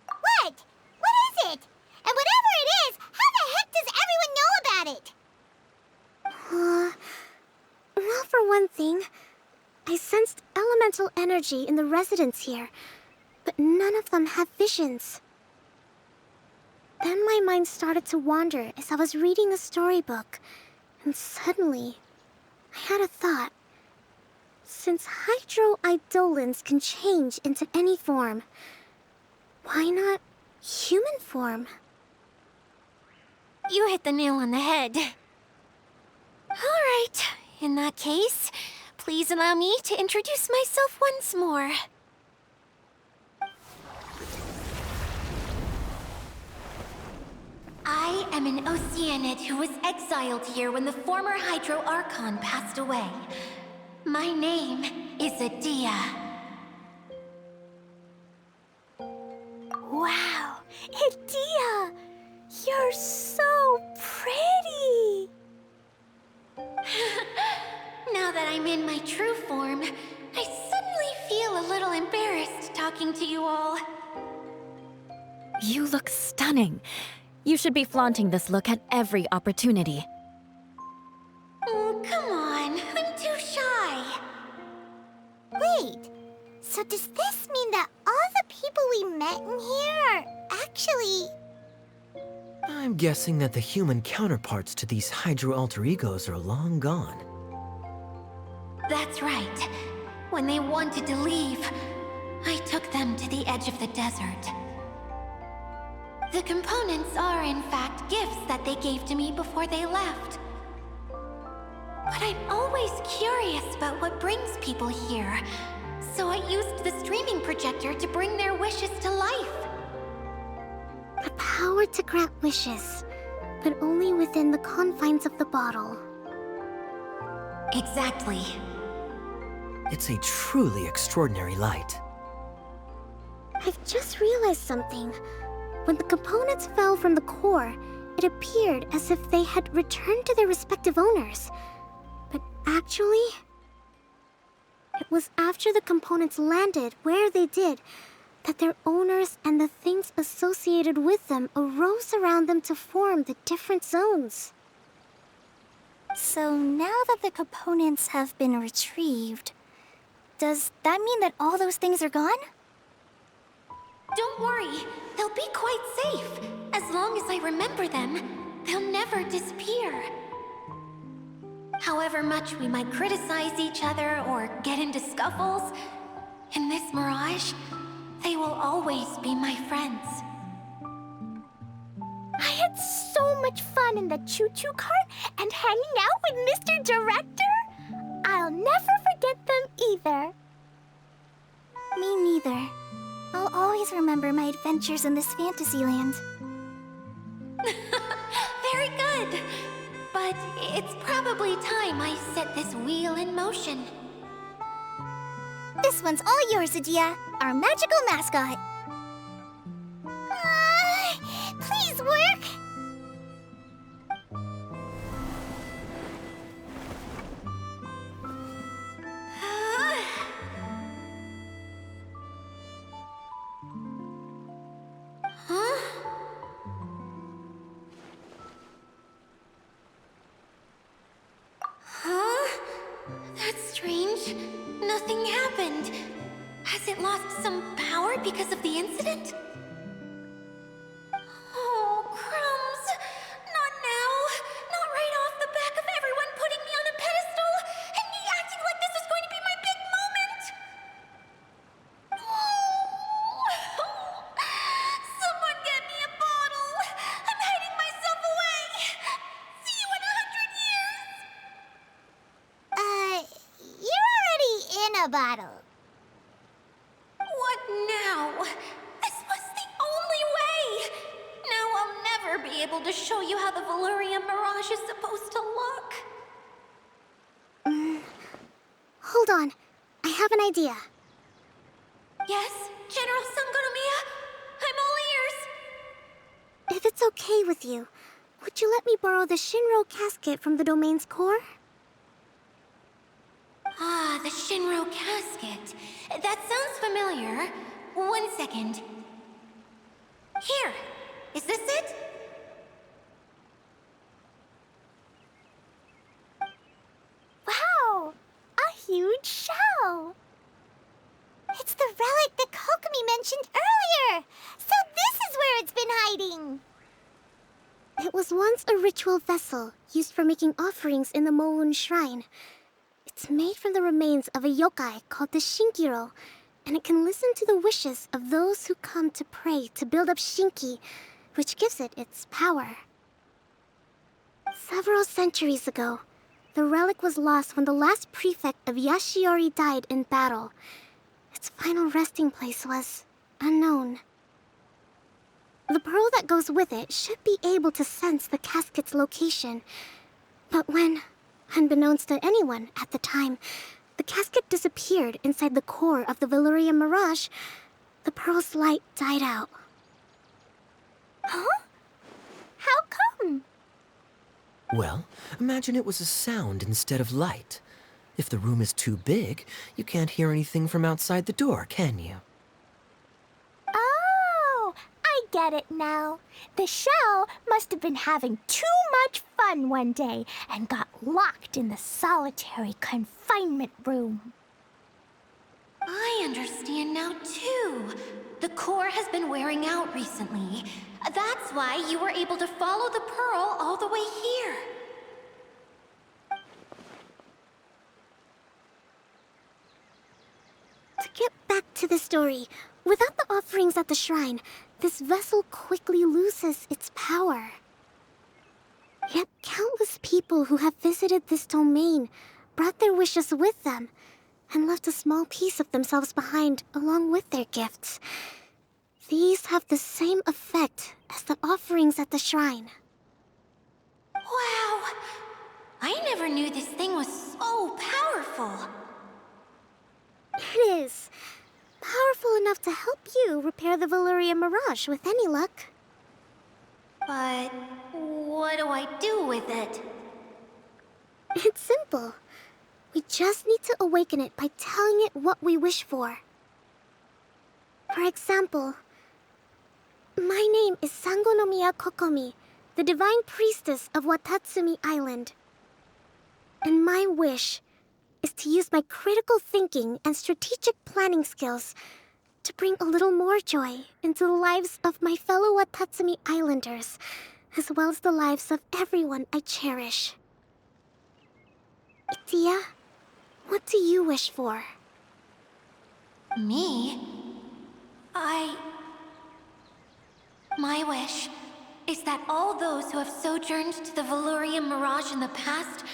What? What is it? And whatever it is, how the heck does everyone know about it? Well, for one thing, I sensed elemental energy in the residents here, but none of them have visions. Then my mind started to wander as I was reading a storybook, and suddenly, I had a thought. Since hydro-eidolons can change into any form, why not human form? You hit the nail on the head. All right, in that case, please allow me to introduce myself once more. I am an Oceanid who was exiled here when the former Hydro Archon passed away. My name is Adia. Wow, Idea! You're so pretty! Now that I'm in my true form, I suddenly feel a little embarrassed talking to you all. You look stunning. You should be flaunting this look at every opportunity. Oh, come on. I'm too shy. Wait, so does this mean that all the people we met in here are actually... I'm guessing that the human counterparts to these Hydro alter egos are long gone. That's right. When they wanted to leave, I took them to the edge of the desert. The components are, in fact, gifts that they gave to me before they left. But I'm always curious about what brings people here, so I used the streaming projector to bring their wishes to life. The power to grant wishes, but only within the confines of the bottle. Exactly. It's a truly extraordinary light. I've just realized something. When the components fell from the core, it appeared as if they had returned to their respective owners. But actually, it was after the components landed where they did that their owners and the things associated with them arose around them to form the different zones. So now that the components have been retrieved, does that mean that all those things are gone? Don't worry, they'll be quite safe. As long as I remember them, they'll never disappear. However much we might criticize each other or get into scuffles, in this mirage, they will always be my friends. I had so much fun on in the choo-choo cart and hanging out with Mr. Director? I'll never forget them either. Me neither. I'll always remember my adventures in this fantasy land. Very good. But it's probably time I set this wheel in motion. This one's all yours, Adia, our magical mascot. Please work! Huh? Huh? That's strange. Nothing happened. Has it lost some power because of the incident? Oh, crumbs. Not now. Not right off the back of everyone putting me on a pedestal and me acting like this is going to be my big moment. Someone get me a bottle. I'm hiding myself away. See you in 100 years. You're already in a bottle. What now? This was the only way. Now I'll never be able to show you how the Veluria Mirage is supposed to look. Hold on. I have an idea. Yes, General Sangonomiya? I'm all ears. If it's okay with you, would you let me borrow the Shinro casket from the domain's core? Ah, the Shinro casket. That sounds familiar. 1 second. Here. Is this it? Wow! A huge shell! It's the relic that Kokomi mentioned earlier! So this is where it's been hiding! It was once a ritual vessel used for making offerings in the Moun Shrine. It's made from the remains of a yokai called the Shinkiro, and it can listen to the wishes of those who come to pray to build up Shinki, which gives it its power. Several centuries ago, the relic was lost when the last prefect of Yashiori died in battle. Its final resting place was unknown. The pearl that goes with it should be able to sense the casket's location. But when, unbeknownst to anyone at the time, the casket disappeared inside the core of the Veluria Mirage, the pearl's light died out. Huh? How come? Well, imagine it was a sound instead of light. If the room is too big, you can't hear anything from outside the door, can you? Oh, I get it now. The shell must have been having too much fun one day and got locked in the solitary confinement room. I understand now, too. The core has been wearing out recently. That's why you were able to follow the pearl all the way here. To get back to the story, without the offerings at the shrine, this vessel quickly loses its power. Yet countless people who have visited this domain brought their wishes with them and left a small piece of themselves behind along with their gifts. These have the same effect as the offerings at the shrine. Wow! I never knew this thing was so powerful. It is. Powerful enough to help you repair the Veluria Mirage with any luck. But what do I do with it? It's simple. We just need to awaken it by telling it what we wish for. For example, my name is Sangonomiya Kokomi, the divine priestess of Watatsumi Island. And my wish is to use my critical thinking and strategic planning skills to bring a little more joy into the lives of my fellow Watatsumi Islanders, as well as the lives of everyone I cherish. Itia, what do you wish for? Me? My wish is that all those who have sojourned to the Valurian Mirage in the past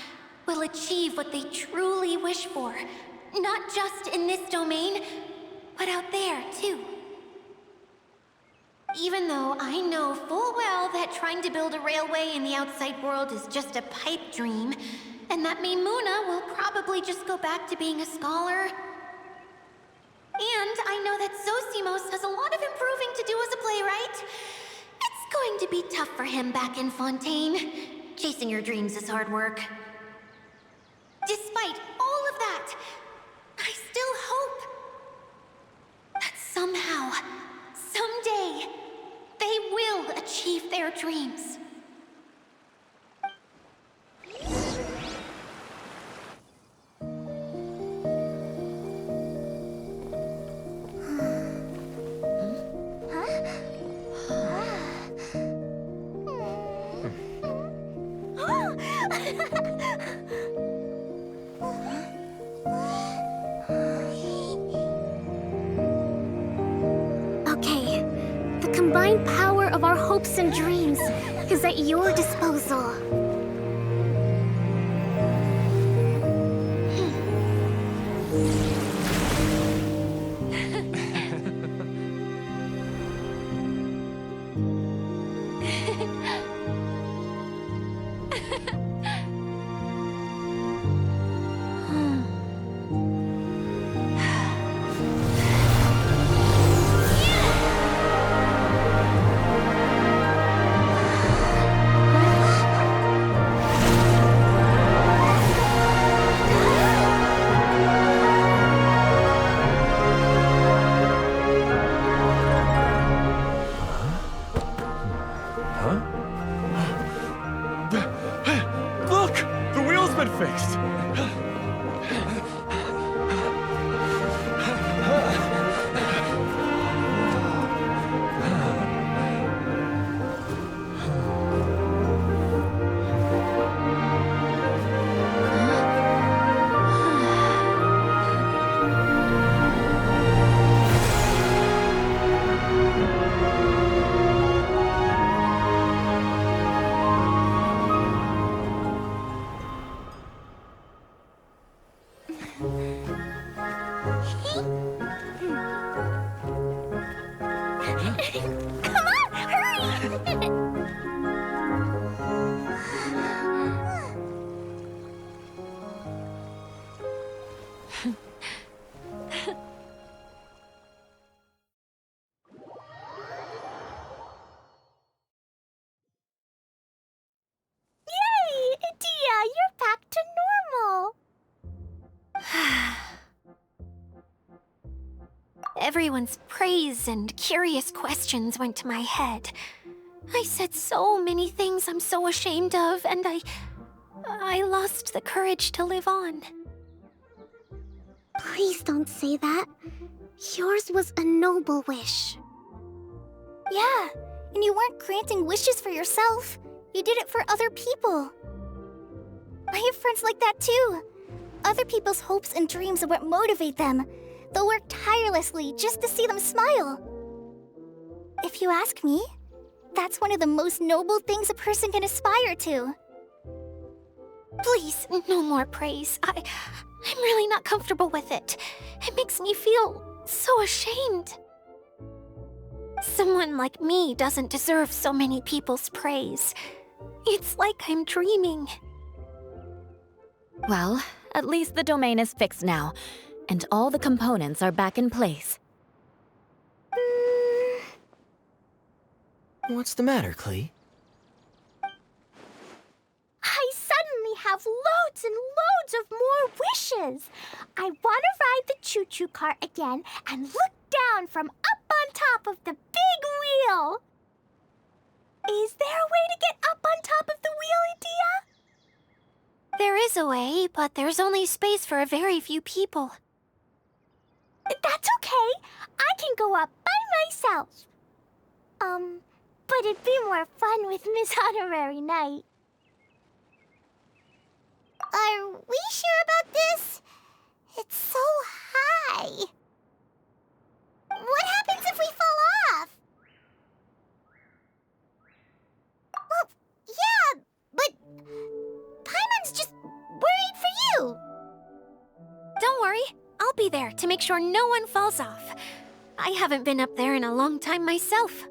will achieve what they truly wish for. Not just in this domain, but out there, too. Even though I know full well that trying to build a railway in the outside world is just a pipe dream, and that Maimuna will probably just go back to being a scholar. And I know that Zosimos has a lot of improving to do as a playwright. It's going to be tough for him back in Fontaine. Chasing your dreams is hard work. Despite all of that, I still hope that somehow, someday, they will achieve their dreams. Okay, the combined power of our hopes and dreams is at your disposal. Look! The wheel's been fixed! Come on, hurry! Yay! Dia, you're back to normal! Everyone's praise and curious questions went to my head. I said so many things I'm so ashamed of, and I lost the courage to live on. Please don't say that. Yours was a noble wish. Yeah, and you weren't granting wishes for yourself. You did it for other people. I have friends like that too. Other people's hopes and dreams are what motivate them. They'll work tirelessly just to see them smile. If you ask me, that's one of the most noble things a person can aspire to. Please, no more praise. I'm really not comfortable with it. It makes me feel so ashamed. Someone like me doesn't deserve so many people's praise. It's like I'm dreaming. Well, at least the domain is fixed now, and all the components are back in place. What's the matter, Klee? I suddenly have loads and loads of more wishes. I want to ride the choo-choo cart again and look down from up on top of the big wheel. Is there a way to get up on top of the wheel, Dia? There is a way, but there's only space for a very few people. That's okay. I can go up by myself. But it'd be more fun with Miss Honorary Knight. Are we sure about this? It's so high. What happens if we fall off? worry. I'll be there to make sure no one falls off. I haven't been up there in a long time myself.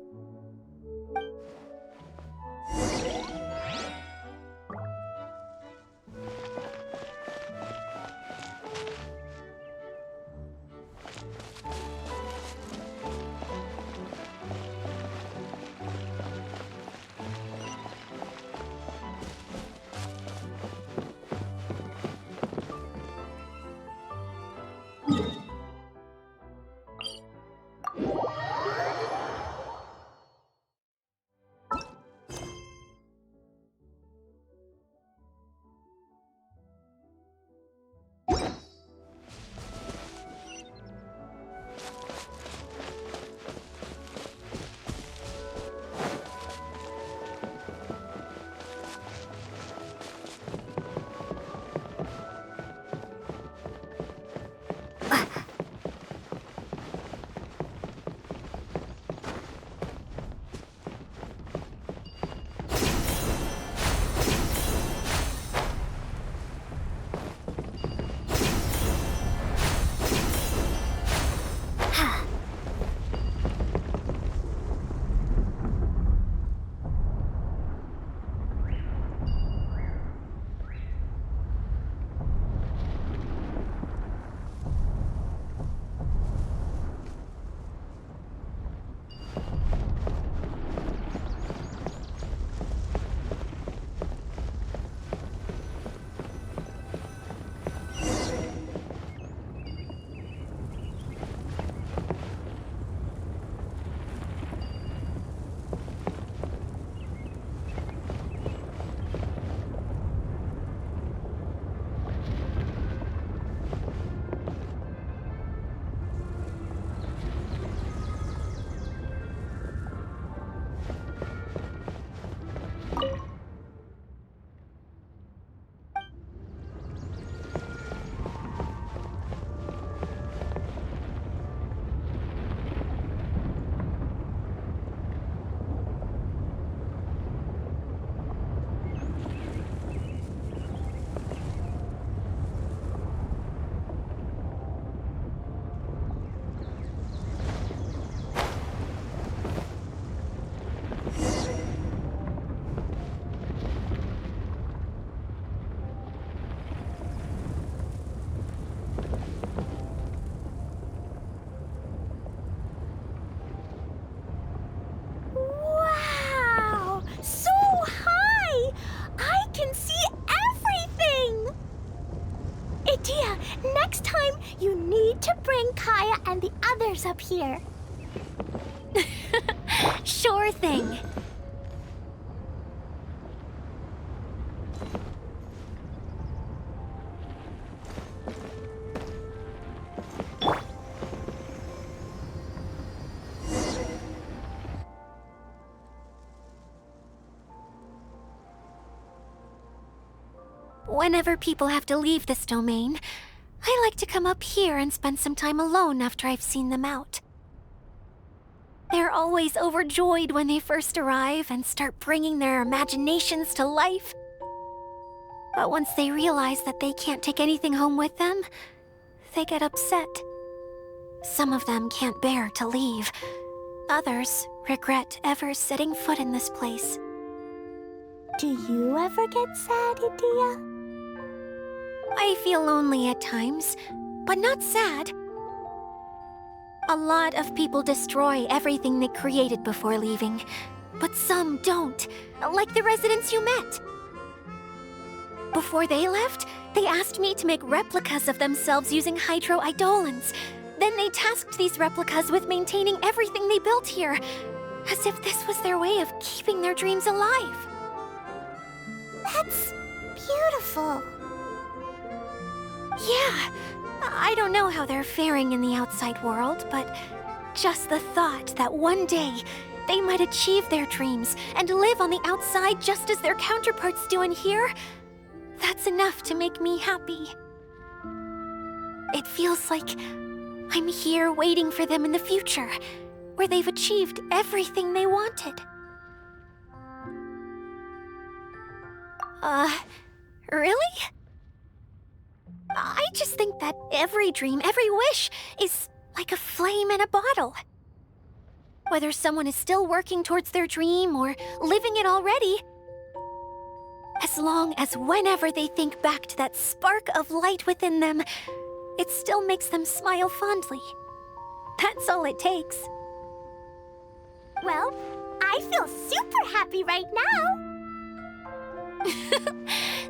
Next time, you need to bring Kaya and the others up here. Sure thing. Whenever people have to leave this domain, I like to come up here and spend some time alone after I've seen them out. They're always overjoyed when they first arrive and start bringing their imaginations to life. But once they realize that they can't take anything home with them, they get upset. Some of them can't bear to leave. Others regret ever setting foot in this place. Do you ever get sad, Idia? I feel lonely at times, but not sad. A lot of people destroy everything they created before leaving, but some don't, like the residents you met. Before they left, they asked me to make replicas of themselves using hydro-eidolons. Then they tasked these replicas with maintaining everything they built here, as if this was their way of keeping their dreams alive. That's beautiful. Yeah, I don't know how they're faring in the outside world, but just the thought that one day they might achieve their dreams and live on the outside just as their counterparts do in here, that's enough to make me happy. It feels like I'm here waiting for them in the future, where they've achieved everything they wanted. Really? I just think that every dream, every wish, is like a flame in a bottle. Whether someone is still working towards their dream or living it already, as long as whenever they think back to that spark of light within them, it still makes them smile fondly. That's all it takes. Well, I feel super happy right now.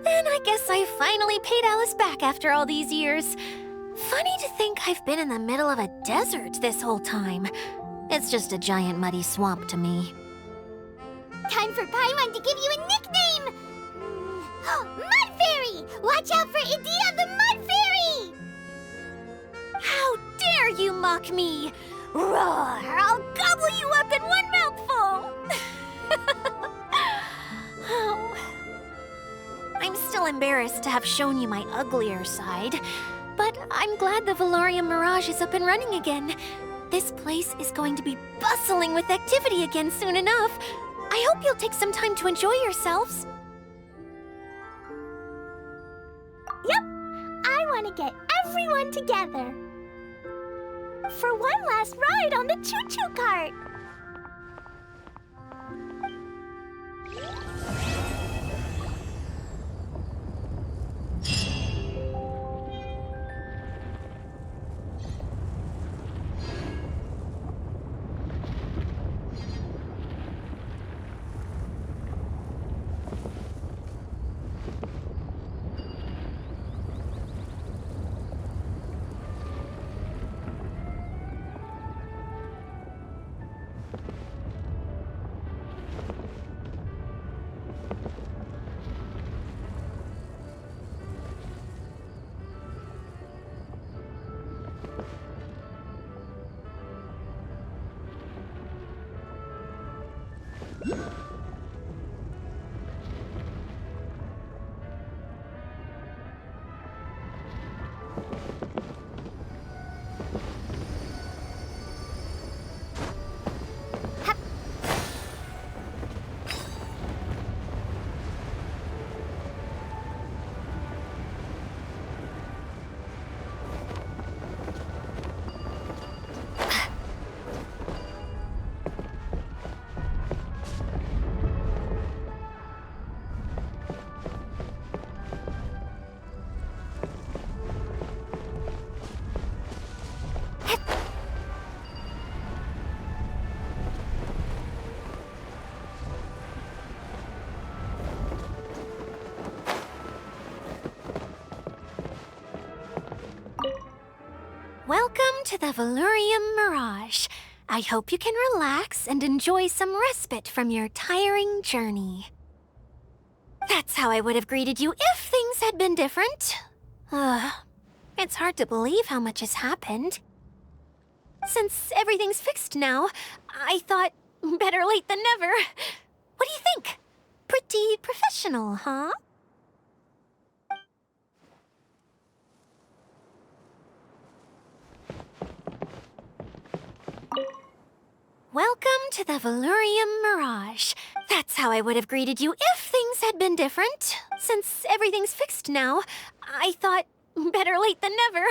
Then I guess I finally paid Alice back after all these years. Funny to think I've been in the middle of a desert this whole time. It's just a giant muddy swamp to me. Time for Paimon to give you a nickname! Mud Fairy! Watch out for Idea the Mud Fairy! How dare you mock me! Roar! I'll gobble you up in one mouthful! Oh. I'm still embarrassed to have shown you my uglier side, but I'm glad the Valorium Mirage is up and running again. This place is going to be bustling with activity again soon enough. I hope you'll take some time to enjoy yourselves. Yep, I want to get everyone together. For one last ride on the choo-choo cart. Welcome to the Valorium Mirage. I hope you can relax and enjoy some respite from your tiring journey. That's how I would have greeted you if things had been different. It's hard to believe how much has happened. Since everything's fixed now, I thought better late than never. What do you think? Pretty professional, huh? Welcome to the Valorium Mirage. That's how I would have greeted you if things had been different. Since everything's fixed now, I thought better late than never.